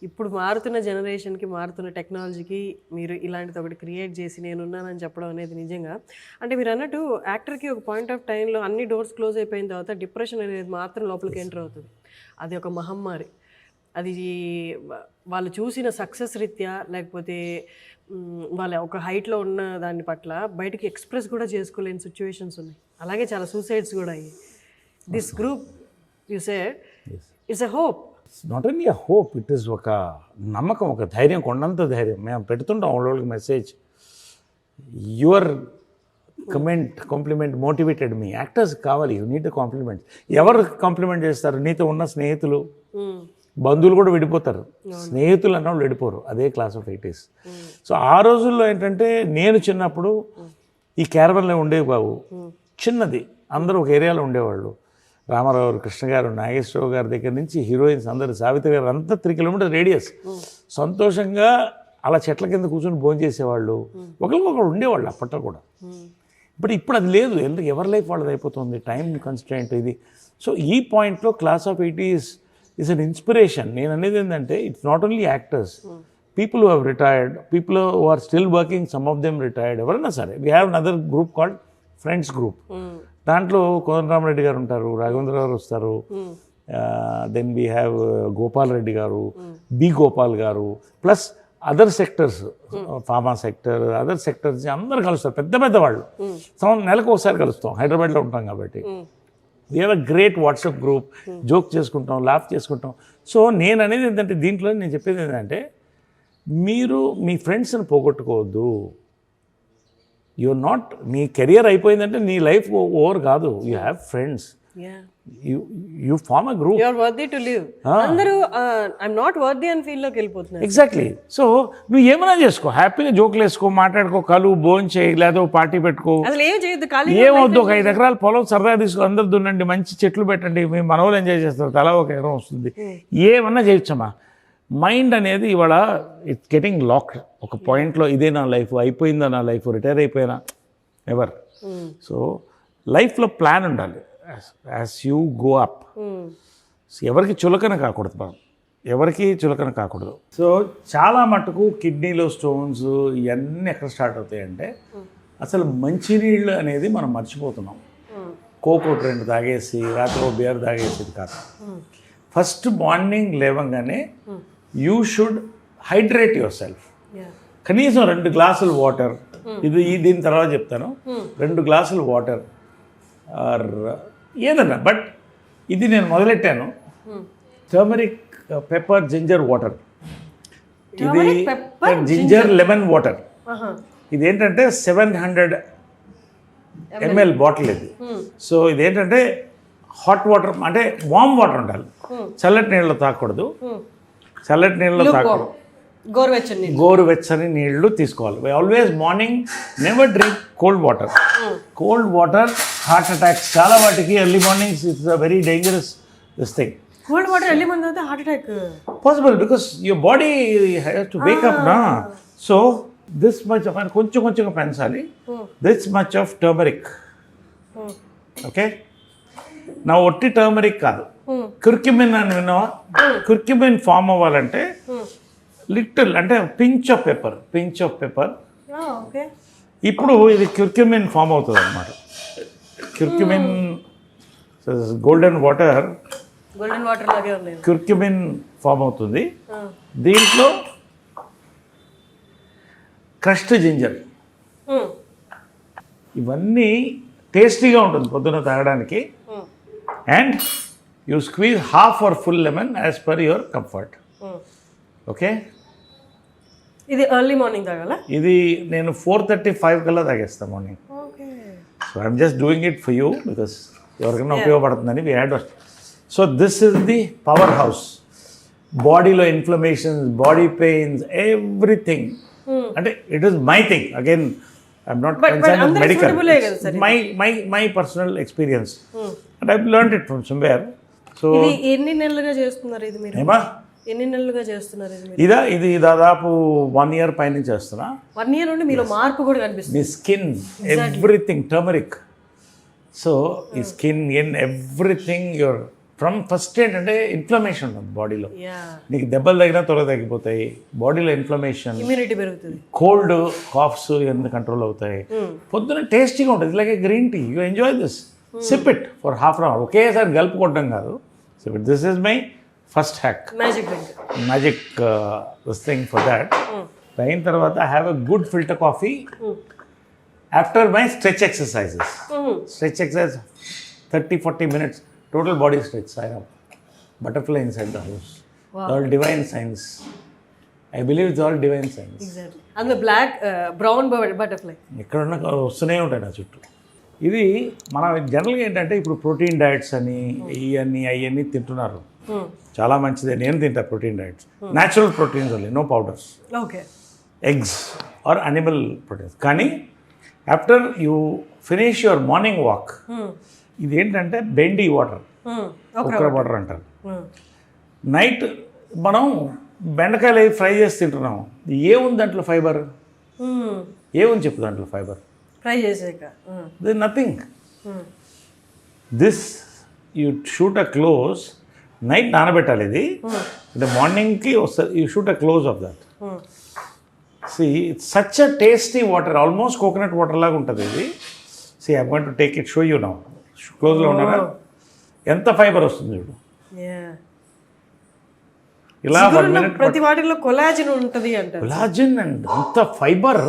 ఇప్పుడు మారుతున్న జనరేషన్కి, మారుతున్న టెక్నాలజీకి మీరు ఇలాంటిది ఒకటి క్రియేట్ చేసి నేనున్నానని చెప్పడం అనేది నిజంగా, అంటే మీరు అన్నట్టు యాక్టర్కి ఒక పాయింట్ ఆఫ్ టైంలో అన్ని డోర్స్ క్లోజ్ అయిపోయిన తర్వాత డిప్రెషన్ అనేది మాత్రం లోపలికి ఎంటర్ అవుతుంది. అది ఒక మహమ్మారి. అది వాళ్ళు చూసిన సక్సెస్ రీత్యా, లేకపోతే వాళ్ళ ఒక హైట్లో ఉన్న దాని పట్ల బయటికి ఎక్స్ప్రెస్ కూడా చేసుకోలేని సిచ్యువేషన్స్ ఉన్నాయి. అలాగే చాలా సూసైడ్స్ కూడా అయ్యాయి. This group you said it's a hope. It's not only a hope, it is ఒక నమ్మకం, ఒక ధైర్యం, కొండంత ధైర్యం. మేము పెడుతుంటాం వాళ్ళకి message. Your compliment motivated me. Actors కావాలి, యూ నీడ్ ద కాంప్లిమెంట్. ఎవరు కాంప్లిమెంట్ చేస్తారు? నీతో ఉన్న స్నేహితులు, బంధువులు కూడా విడిపోతారు, స్నేహితులు అన్న వాళ్ళు విడిపోరు. అదే Class of 80s. సో ఆ రోజుల్లో ఏంటంటే నేను చిన్నప్పుడు ఈ క్యారవన్లో ఉండేవి బాబు, చిన్నది, అందరూ ఒక ఏరియాలో ఉండేవాళ్ళు. రామారావు గారు, కృష్ణ గారు, నాగేశ్వరరావు గారి దగ్గర నుంచి హీరోయిన్స్ అందరూ, సావిత్రి గారు, అంతా 3 kilometers రేడియస్. సంతోషంగా అలా చెట్ల కింద కూర్చొని భోజనం చేసేవాళ్ళు, ఒకరికొకరు ఉండేవాళ్ళు అప్పట్లో కూడా. ఇప్పుడు అది లేదు. ఎవరి లైఫ్ వాళ్ళది అయిపోతుంది, టైం కన్స్ట్రెయింట్ ఇది. సో ఈ పాయింట్లో Class of 80s is an inspiration. నేను అనేది ఏంటంటే it's not only actors, people who have retired, people who are still working, some of them retired, ఎవరైనా సరే. We have another group called friends group. దాంట్లో కోదండరామరెడ్డి గారు ఉంటారు, రాఘవేంద్ర గారు వస్తారు, then we have Gopal Reddy garu, B Gopal garu, plus other sectors, pharma sector, other sectors అందరు కలుస్తారు, పెద్ద పెద్ద వాళ్ళు. నెలకు ఒకసారి కలుస్తాం, హైదరాబాద్లో ఉంటాం కాబట్టి. We have a great WhatsApp group, joke చేసుకుంటాం, లాఫ్ చేసుకుంటాం. సో నేను అనేది ఏంటంటే, దీంట్లో నేను చెప్పేది ఏంటంటే, మీరు మీ ఫ్రెండ్స్ని పోగొట్టుకోవద్దు. యూఆర్ నాట్, నీ కెరియర్ అయిపోయిందంటే నీ లైఫ్ ఓవర్ కాదు. You have friends, you form a group. You are worthy to live. అందరూ ఐఎమ్ నాట్ వర్తీ అని ఫీల్ లోకి వెళ్ళిపోతున్నారు. ఎగ్జాక్ట్లీ. సో నువ్వు ఏమైనా చేసుకో, హ్యాపీగా జోకులు వేసుకో, మాట్లాడుకో, కలు భోజనం చేయి, లేదా పార్టీ పెట్టుకో, అసలు ఏం చేయొద్దు, ఖాళీ ఏమవుద్దు. ఒక 5 ఎకరాల పొలం సరదా తీసుకో, అందరు దున్నండి, మంచి చెట్లు పెట్టండి, మీ మనవలు ఎంజాయ్ చేస్తారు, తలా ఒక ఎకరం వస్తుంది, ఏమన్నా చేయొచ్చమ్మా. మైండ్ అనేది ఇవాళ ఇట్స్ గెటింగ్ లాక్డ్. ఒక పాయింట్లో ఇదే నా లైఫ్, అయిపోయిందా నా లైఫ్, రిటైర్ అయిపోయినా, ఎవర్. సో లైఫ్లో ప్లాన్ ఉండాలి. యాజ్ యూ గో అప్, ఎవరికి చులకన కాకూడదు మనం, ఎవరికి చులకన కాకూడదు. సో చాలా మటుకు కిడ్నీలో స్టోన్స్ ఇవన్నీ ఎక్కడ స్టార్ట్ అవుతాయంటే అసలు మంచినీళ్ళు అనేది మనం మర్చిపోతున్నాం. కోక్ ఒకటి 2 తాగేసి రాత్రి బియర్ తాగేసేది కాదు. ఫస్ట్ మార్నింగ్ లేవగానే you should hydrate your self. కనీసం 2 గ్లాసులు వాటర్, దీని తర్వాత చెప్తాను. 2 గ్లాసులు వాటర్ ఆర్ ఏదన్నా, బట్ ఇది నేను మొదలెట్టాను. టర్మరిక్ పెప్పర్ జింజర్ వాటర్, ఇది జింజర్ లెమన్ వాటర్. ఇదేంటంటే 700 ml బాటిల్ ఇది. సో ఇదేంటంటే హాట్ వాటర్ అంటే వామ్ వాటర్ ఉండాలి, చల్లటి నీళ్ళలో తాగకూడదు. చల్లటి నీళ్ళలో తాగకూడదు, గోరువెచ్చని నీళ్లు తీసుకోవాలి. Always morning never drink cold water. Cold water heart attacks చాలా వాటికి early mornings it's a very dangerous this thing. Cold water early morning అయితే heart attack possible because your body has to wake up నా. So this much of కొంచెంగా పెంచాలి. This much of turmeric. Okay, నా ఒట్టి turmeric కాదు, curcumin అని విన్నావా? Curcumin form అవ్వాలంటే లిటిల్ అంటే పించ్ ఆఫ్ పెప్పర్. ఇప్పుడు ఇది క్యుర్క్యుమిన్ ఫామ్ అవుతుంది అనమాట. క్యుర్క్యుమిన్ గోల్డెన్ వాటర్ లాగే ఉంది. క్యుర్క్యుమిన్ ఫామ్ అవుతుంది. దీంట్లో క్రష్డ్ జింజర్, ఇవన్నీ టేస్టీగా ఉంటుంది పొద్దున తాగడానికి. And you squeeze half or full lemon as per your comfort. Okay, ఇది ఎర్లీ మార్నింగ్ తాగాల. ఇది నేను 4:35 కల్లా తాగేస్తాను morning. So I'm just doing it for you because ఎవరికైనా ఉపయోగపడుతుందని we had. So this is the powerhouse. బాడీలో inflammations, body pains, everything. అంటే it is my thing. Again I'm not concern with medical, my personal experience and I learned it from somewhere. So ఎన్ని నెలలుగా చేస్తున్నారు ఇది మీరు? ఏమా ఎన్ని నెలలుగా చేస్తున్నారు ఇది? ఇది దాదాపు 1 year పైన చేస్తున్నా. 1 year నుండి మీలో మార్పు కూడా కనిపిస్తుంది. మీ స్కిన్ ఎవ్రీథింగ్ టర్మరిక్. సో ఈ skin in everything your from first ఏంటంటే ఇన్ఫ్లమేషన్ ఉంటుంది బాడీలో. నీకు దెబ్బలు తగినా త్వరగా తగ్గిపోతాయి. బాడీలో ఇన్ఫ్లమేషన్, ఇమ్యూనిటీ పెరుగుతుంది, కోల్డ్ కాఫ్స్ ఇవన్నీ కంట్రోల్ అవుతాయి. పొద్దున టేస్టీగా ఉంటుంది. Like a green tea. You enjoy this. Sip it for ½ hour. ఒకేసారి గలుపుకోవడం కాదు. Sip it. This is my first hack, magic this thing for that. అయిన తర్వాత I have a good filter coffee after my stretch exercises. Stretch exercise 30-40 minutes total body stretch. I have butterfly inside the house. Wow. All divine science. I believe it's all divine science. Exactly. And the black brown butterfly ఎక్కడున్నా వస్తూనే ఉంటాయి నా చుట్టూ. ఇది మన జనరల్గా ఏంటంటే ఇప్పుడు ప్రోటీన్ డైట్స్ అని అవన్నీ తింటున్నారు. చాలా మంచిదే, నేను తింటా protein diets. Natural proteins only, no powders. Okay, eggs or animal proteins. కానీ after you finish your morning walk, ఇది ఏంటంటే బెండి వాటర్, ఒకర వాటర్ అంటారు. నైట్ మనం బెండకాయలు అవి ఫ్రై చేసి తింటున్నాం. ఏముంది దాంట్లో ఫైబర్? ఏముంది చెప్పు దాంట్లో ఫైబర్? ఫ్రై చేసాక they nothing. This you shoot a close, night నానబెట్టాలి ఇది, అంటే మార్నింగ్కి వస్తుంది. You shoot a close of that. See it's such a tasty water, almost coconut water లాగా ఉంటుంది ఇది. See I want to take it, show you now. క్లోజ్లో ఉన్నారా? ఎంత ఫైబర్ వస్తుంది చూడు. ఇలా 1 minute ప్రతి వాటిలో కొలాజిన్ ఉంటుంది అంటారు. కొలాజిన్ అండ్ అంత ఫైబర్.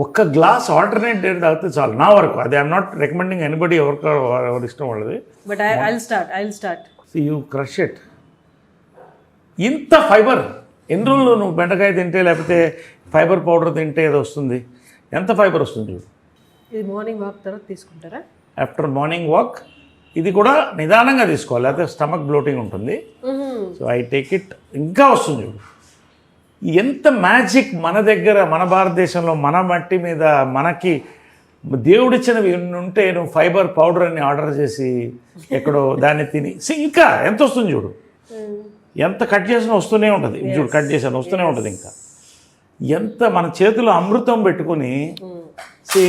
ఒక్క గ్లాస్ ఆల్టర్నేట్ డే తాగితే చాలు నా వరకు. అది ఐఎమ్ నాట్ రికమెండింగ్ ఎనీబడి, ఎవరి ఇష్టం వాళ్ళది. But I'll start. You crush it. ఇంత ఫైబర్ ఎన్ని రోజులు నువ్వు బెండకాయ తింటే లేకపోతే ఫైబర్ పౌడర్ తింటే ఏదో వస్తుంది. ఎంత ఫైబర్ వస్తుంది చూడు. ఇది మార్నింగ్ వాక్ తర్వాత తీసుకుంటారా? ఆఫ్టర్ మార్నింగ్ వాక్ ఇది కూడా నిదానంగా తీసుకోవాలి, లేకపోతే స్టమక్ బ్లోటింగ్ ఉంటుంది. So I take it. ఇంకా వస్తుంది చూడు. ఎంత మ్యాజిక్ మన దగ్గర, మన భారతదేశంలో, మన మట్టి మీద మనకి దేవుడిచ్చినవి ఉంటే నువ్వు ఫైబర్ పౌడర్ అని ఆర్డర్ చేసి ఎక్కడో దాన్ని తిని ఇంకా ఎంత వస్తుంది చూడు. ఎంత కట్ చేసినా వస్తూనే ఉంటుంది చూడు. కట్ చేసాను వస్తూనే ఉంటుంది. ఇంకా ఎంత మన చేతిలో అమృతం పెట్టుకుని see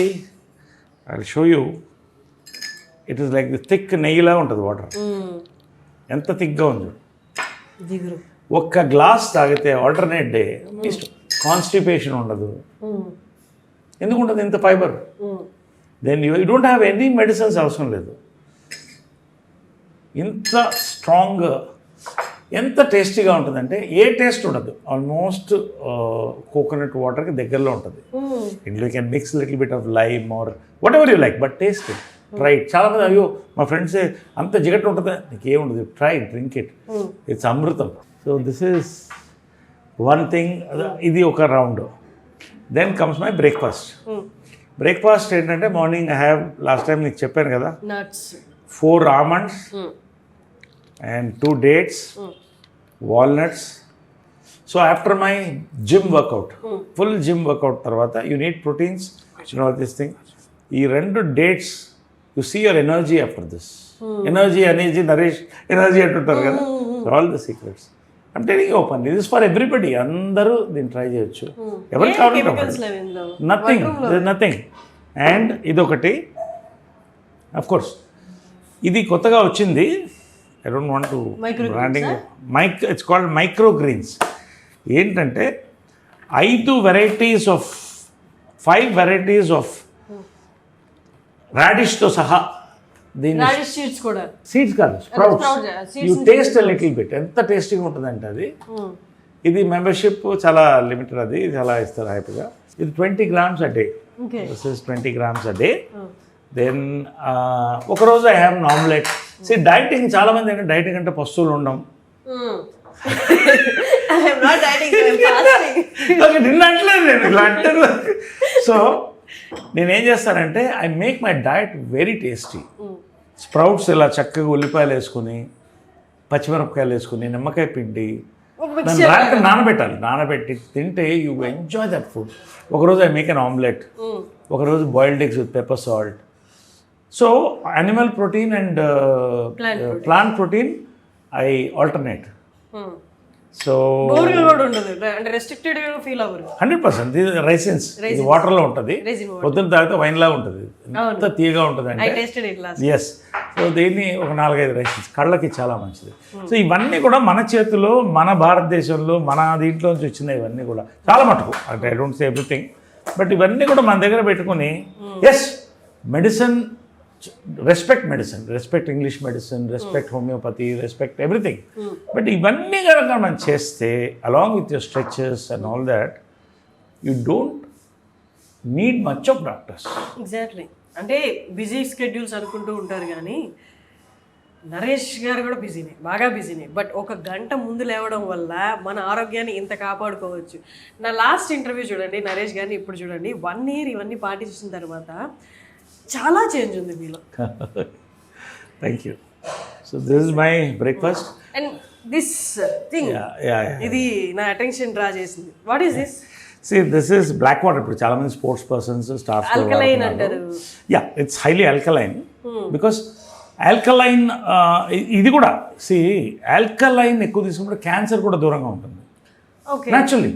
I will show you. It is like thick నెయ్యిలా ఉంటుంది వాటర్. ఎంత థిక్గా ఉంది చూడు. ఒక్క గ్లాస్ తాగితే ఆల్టర్నేట్ డే కాన్స్టిపేషన్ ఉండదు, ఎందుకు ఉంటుంది ఇంత fibre? Then you don't have any medicines అవసరం లేదు. ఇంత స్ట్రాంగ్, ఎంత టేస్టీగా ఉంటుందంటే ఏ టేస్ట్ ఉండదు, ఆల్మోస్ట్ కోకోనట్ వాటర్కి దగ్గరలో ఉంటుంది. ఇంట్లో can mix little bit of lime or whatever you like, but taste it, try it. చాలామంది అయ్యో మా ఫ్రెండ్స్ అంత జిగట్ ఉంటుందా, నీకు ఏముండదు, try it, drink it, it's అమృతం. So this is one thing. ఇది ఒక round. Then comes my breakfast. Breakfast ఏంటంటే morning I have, last time నీకు చెప్పాను కదా, nuts, 4 almonds and 2 dates, walnuts. So after my gym workout, full gym workout tarvata, you need proteins, you know this thing. ఈ 2 dates, you see your energy after this. Energy, nourish, energy అంటుంటారు కదా. So all the secrets. I'm telling you openly, this is for everybody. అందరూ దీన్ని try చేయొచ్చు. ఎవరికి కావాలి, nothing. And ఇదొకటి, of course ఇది కొత్తగా వచ్చింది. I don't want to branding, it's called micro greens. ఏంటంటే 5 varieties of 5 varieties of రాడిష్తో సహా దీన్ని, సీడ్స్ కూడా, సీడ్స్ కాదు, sprouts. You taste little bit, ఎంత టేస్టీగా ఉంటుందంటే అది. ఇది మెంబర్షిప్ చాలా లిమిటెడ్, అది చాలా ఇస్తారు హ్యాపీగా. ఇది 20 grams a day. This is 20 grams a day. Then ఒకరోజు I have omelette. See dieting, చాలామంది అంటే డైటింగ్ అంటే పస్తువులు ఉండడం. నిన్నట్లేదు నేను ఇలా అంటారు. సో నేనేం చేస్తానంటే I make my diet very tasty. Sprouts ఇలా చక్కగా ఉల్లిపాయలు వేసుకుని, పచ్చిమిరపకాయలు వేసుకుని, నిమ్మకాయ పిండి, రాత్రి నానబెట్టి తింటే యూ ఎంజాయ్ దట్ ఫుడ్. ఒకరోజు ఐ మేక్ అన్ ఆమ్లెట్, ఒకరోజు boiled eggs with pepper salt. So animal protein and plant protein I alternate. So 100% ఇది రైసిన్స్, ఇది వాటర్లో ఉంటుంది, పొద్దున్న తాగితే వైన్లా ఉంటుంది, ఎంత తీయగా ఉంటుంది అంటే. ఎస్. సో దీన్ని ఒక 4-5 రైసిన్స్ కళ్ళకి చాలా మంచిది. సో ఇవన్నీ కూడా మన చేతిలో, మన భారతదేశంలో, మన దీంట్లో నుంచి వచ్చినాయి ఇవన్నీ కూడా చాలా మటుకు. అంటే I don't say everything, but ఇవన్నీ కూడా మన దగ్గర పెట్టుకుని, ఎస్ medicine, respect medicine, respect English medicine, respect homeopathy, respect everything. But ఇవన్నీ కనుక మనం చేస్తే along with your stretches and all that, you don't need much of doctors. Exactly. అంటే బిజీ స్కెడ్యూల్స్ అనుకుంటూ ఉంటారు కానీ నరేష్ గారు కూడా బిజీనే, బాగా బిజీనే. బట్ 1 గంట ముందు లేవడం వల్ల మన ఆరోగ్యాన్ని ఇంత కాపాడుకోవచ్చు. నా లాస్ట్ ఇంటర్వ్యూ చూడండి నరేష్ గారిని, ఇప్పుడు చూడండి, 1 year ఇవన్నీ పాటించిన తర్వాత చాలా చేంజ్ ఉంది మీలో. Thank you. So this is my breakfast and this thing, ఇది నా అటెన్షన్ డ్రా చేసింది. What is this? See, this is black water. ఇప్పుడు చాలా మంది స్పోర్ట్స్ పర్సన్స్ స్టార్స్ ఆల్కలైన్ అంటారు. Yeah, it's highly alkaline because alkaline, ఇది కూడా సి ఆల్కలైన్ ఎక్కువ తీసుకుంటే క్యాన్సర్ కూడా దూరంగా ఉంటుంది naturally.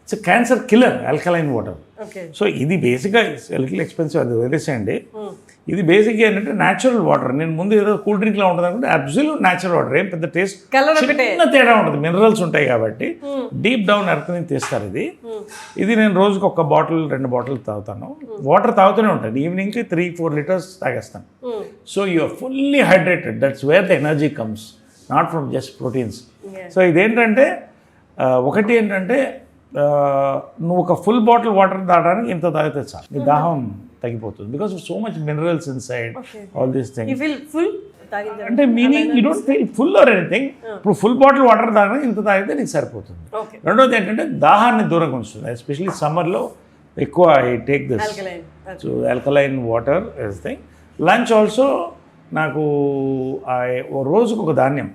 It's cancer killer alkaline water. So ఇది బేసిక్గా లిటిల్ ఎక్స్పెన్సివ్, అది వదిలేసేయండి. ఇది బేసిక్గా ఏంటంటే న్యాచురల్ వాటర్. నేను ముందు ఏదో కూల్ డ్రింక్లా ఉంటుంది అనుకుంటే అబ్సల్యూట్ న్యాచురల్ వాటర్, ఏం పెద్ద టేస్ట్ చిన్న తేడా ఉంటుంది, మినరల్స్ ఉంటాయి కాబట్టి డీప్ డౌన్ ఎర్త్ నుంచి తీస్తారు. ఇది నేను రోజుకి 1 బాటిల్ 2 బాటిల్ తాగుతాను. వాటర్ తాగుతూనే ఉంటాను, ఈవినింగ్కి 3-4 liters తాగేస్తాను. So you are fully hydrated, that's where the energy comes, not from just proteins. సో ఇదేంటంటే ఒకటి ఏంటంటే నువ్వు ఒక ఫుల్ బాటిల్ వాటర్ తాగడానికి ఇంత తాగితే చాలు, నీ దాహం తగ్గిపోతుంది. Because so much minerals inside, all these things. అంటే meaning you don't feel full or anything. ఇప్పుడు ఫుల్ బాటిల్ వాటర్ తాగడానికి ఇంత తాగితే నీకు సరిపోతుంది. రెండోది ఏంటంటే దాహాన్ని దూరంగా ఉంచుతుంది, ఎస్పెషలీ సమ్మర్లో ఎక్కువ I take this. So alkaline water is thing. Lunch also నాకు రోజుకు ఒక ధాన్యం.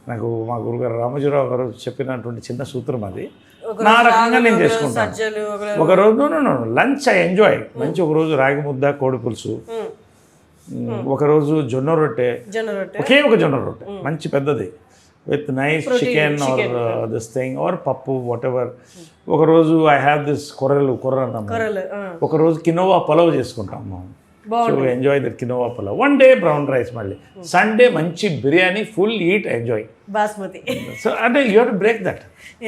నాకు మా గురుగారు రామోజీరావు గారు చెప్పినటువంటి చిన్న సూత్రం అది, నా రకంగా నేను చేసుకుంటాను. ఒకరోజు లంచ్ ఐ ఎంజాయ్ మంచి, ఒకరోజు రాగి ముద్ద, కోడి పులుసు, ఒకరోజు జొన్న రొట్టె, ఒకే ఒక జొన్న రొట్టె మంచి పెద్దది with nice chicken or this thing or పప్పు వాట్ ఎవర్. ఒకరోజు ఐ హ్యావ్ దిస్ కొర్ర అన్నం, ఒకరోజు కినోవా పలావ్ చేసుకుంటాము. So enjoy that quinoa pulao. One day brown rice, మళ్ళీ సండే మంచి biryani, full eat enjoy. Basmati. So అంటే you have to break that.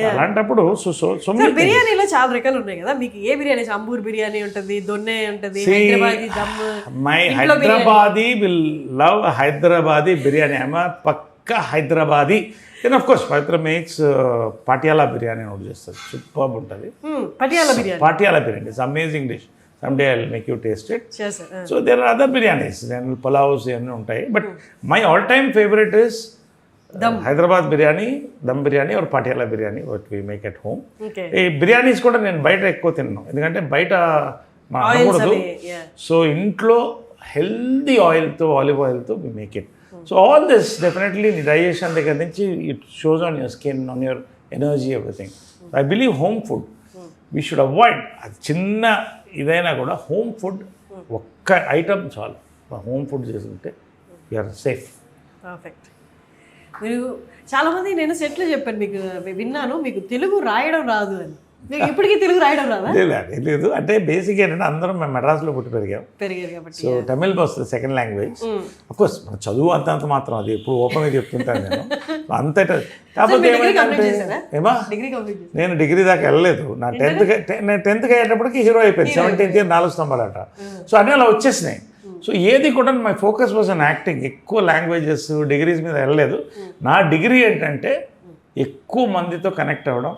అలాంటప్పుడు సో బిర్యానీలో చాలా రకాలు ఉన్నాయి కదా, మీకు ఏ బిర్యానీ? అంబూర్ బిర్యానీ ఉంటుంది, దొన్నె ఉంటుంది, Hyderabadi dum. My Hyderabadi will love Hyderabadi biryani. I'm పక్కా Hyderabadi. Then of course Pavitra makes Patiala biryani ఒకటి చేస్తుంది, సూపర్ ఉంటుంది. Patiala biryani it's amazing dish. Someday I will make you taste it. So there are other biryanis, pulavs ఇవన్నీ ఉంటాయి. But my all time favourite is Hyderabad biryani, dum biryani or Patiala biryani what we make at home. ఈ బిర్యానీస్ కూడా నేను బయట ఎక్కువ తిన్నాను, ఎందుకంటే బయట మనం అనకూడదు. సో ఇంట్లో హెల్దీ ఆయిల్తో, ఆలివ్ ఆయిల్తో we make it. So all this definitely digestion దగ్గర నుంచి it shows on your skin, on your energy, everything. I believe home food we should avoid. అది చిన్న ఇదైనా కూడా హోమ్ ఫుడ్ ఒక్క ఐటమ్ చాలు. హోమ్ ఫుడ్ చేసుకుంటే యూఆర్ సేఫ్. పర్ఫెక్ట్. మీరు చాలామంది, నేను సెట్లో చెప్పాను మీకు, విన్నాను మీకు తెలుగు రాయడం రాదు అని. మీకు ఇప్పటికీ తెలుగు రాయడం రాదా? లేదు, అంటే బేసిక్ ఏంటంటే అందరం మేము మెడ్రాస్లో పుట్టి పెరిగారు కాబట్టి. సో తమిళ్ వస్తుంది సెకండ్ లాంగ్వేజ్. అఫ్కోర్స్ మన చదువు అంతంత మాత్రం, అది ఎప్పుడు ఓపెన్గా చెప్తుంటాను నేను అంతటా. కాకపోతే ఏమైందంటే ఏమా, నేను డిగ్రీ దాకా వెళ్ళలేదు. నా నేను టెన్త్కి అయ్యేటప్పటికి హీరో అయిపోయింది. 17th year 4 స్తంభాలట. సో అన్నీ అలా వచ్చేసినాయి. సో ఏది కూడా my focus was an acting. ఎక్కువ లాంగ్వేజెస్, డిగ్రీస్ మీద వెళ్ళలేదు. నా డిగ్రీ ఏంటంటే ఎక్కువ మందితో కనెక్ట్ అవ్వడం,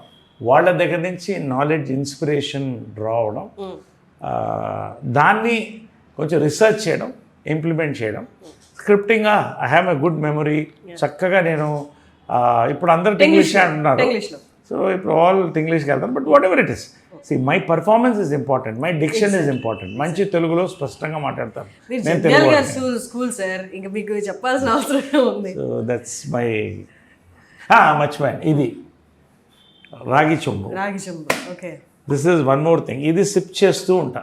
వాళ్ళ దగ్గర నుంచి నాలెడ్జ్, ఇన్స్పిరేషన్ డ్రా అవడం, దాన్ని కొంచెం రీసెర్చ్ చేయడం, ఇంప్లిమెంట్ చేయడం. స్క్రిప్టింగ్గా I have a good memory. చక్కగా నేను ఇప్పుడు అందరూ ఇంగ్లీష్ అంటున్నారు, సో ఇప్పుడు ఆల్ ఇంగ్లీష్కి వెళ్తాను. But whatever it is, see my performance is important, my diction is important. మంచి తెలుగులో స్పష్టంగా మాట్లాడతాను నేను తెలుగు. స్కూల్ సార్, ఇంకా మీకు చెప్పాల్సిన అవసరం ఉంది. సో దట్స్ మై మర్చిపోయాను, ఇది రాగి చెంబు. Okay. This is one more thing. ఇది సిప్ చేస్తూ ఉంటా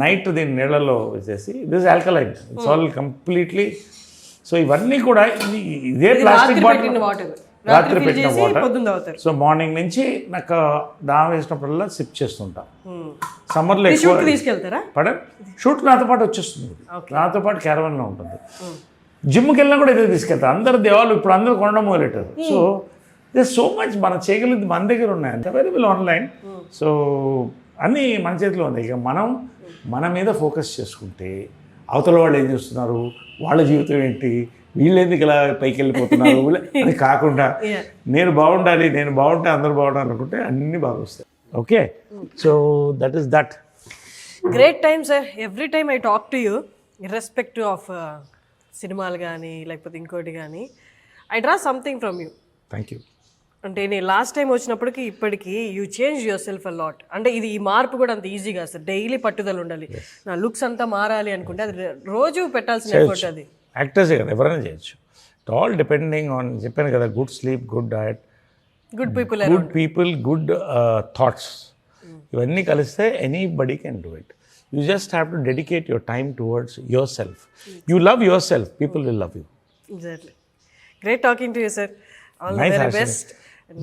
నైట్, దీన్ని నీళ్ళలో వేసేసి. This alkaline, it's all completely. So ఇవన్నీ కూడా ఇదే ప్లాస్టిక్ బాటిల్, రాత్రి పెట్టిన వాటర్. సో మార్నింగ్ నుంచి నాకు దాహం వేసినప్పుడల్లా సిప్ చేస్తుంటా. సమ్మర్లో ఎక్కువ షూట్ నాతో పాటు వచ్చేస్తుంది, నాతో పాటు క్యారవన్లో ఉంటుంది. జిమ్కి వెళ్ళినా కూడా ఇదే తీసుకెళ్తాను. అందరు దేవాలు ఇప్పుడు అందరూ కొనడం మొదలెట్టారు. సో దిస్ సో మచ్ మనం చేయగలిగింది మన దగ్గర ఉన్నాయి, అంత అవైలబుల్ ఆన్లైన్. సో అన్నీ మన చేతిలో ఉంది. ఇక మనం మన మీద ఫోకస్ చేసుకుంటే అవతల వాళ్ళు ఏం చేస్తున్నారు, వాళ్ళ జీవితం ఏంటి, వీళ్ళు ఎందుకు ఇలా పైకి వెళ్ళిపోతున్నారు అని కాకుండా నేను బాగుండాలి, నేను బాగుంటే అందరూ బాగుండాలి అనుకుంటే అన్నీ బాగా వస్తాయి. Okay, so that is that. Great time sir. Every time I talk to you, irrespective of సినిమాలు కానీ లేకపోతే ఇంకోటి కానీ, I draw something from you. Thank you. అంటే నేను లాస్ట్ టైం వచ్చినప్పటికి ఇప్పటికి you change your self a lot. అంటే ఇది ఈ మార్పు కూడా అంత ఈజీగా సార్, డైలీ పట్టుదల ఉండాలి. నా లుక్స్ అంతా మారాలి అనుకుంటే అది రోజు పెట్టాల్సిన ఎఫర్ట్. అది యాక్టర్సే కదా, ఎవరైనా చేయొచ్చు. ఇట్ ఆల్ డిపెండింగ్ ఆన్, చెప్పాను కదా, good sleep, good diet, good people, good thoughts. ఇవన్నీ కలిస్తే anybody can do it. You just have to dedicate your time towards your self. You love your self, people will love you. Exactly. Great talking to you sir. All the very best.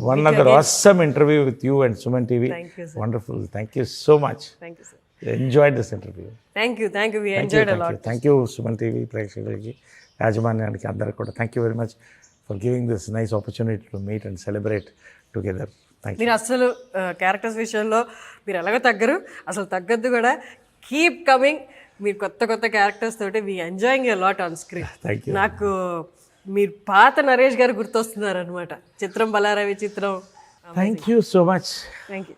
One other awesome interview with you and Suman TV. Thank you, sir. Wonderful. Thank you so much. Thank you, sir. Enjoyed this interview. Thank you. We enjoyed a lot. Thank you, Suman TV ప్రేక్షకులకి, యాజమాన్యానికి అందరికీ కూడా thank you very much for giving this nice opportunity to meet and celebrate together. Thank you. మీరు అసలు characters విషయంలో మీరు ఎలాగో తగ్గరు, అసలు తగ్గద్దు కూడా. Keep coming. మీరు కొత్త క్యారెక్టర్స్ తోటి we enjoying a lot on screen. Thank you. నాకు మీరు పాత నరేష్ గారు గుర్తొస్తున్నారు అనమాట. చిత్రం బలారవి చిత్రం. Thank you so much. Thank you.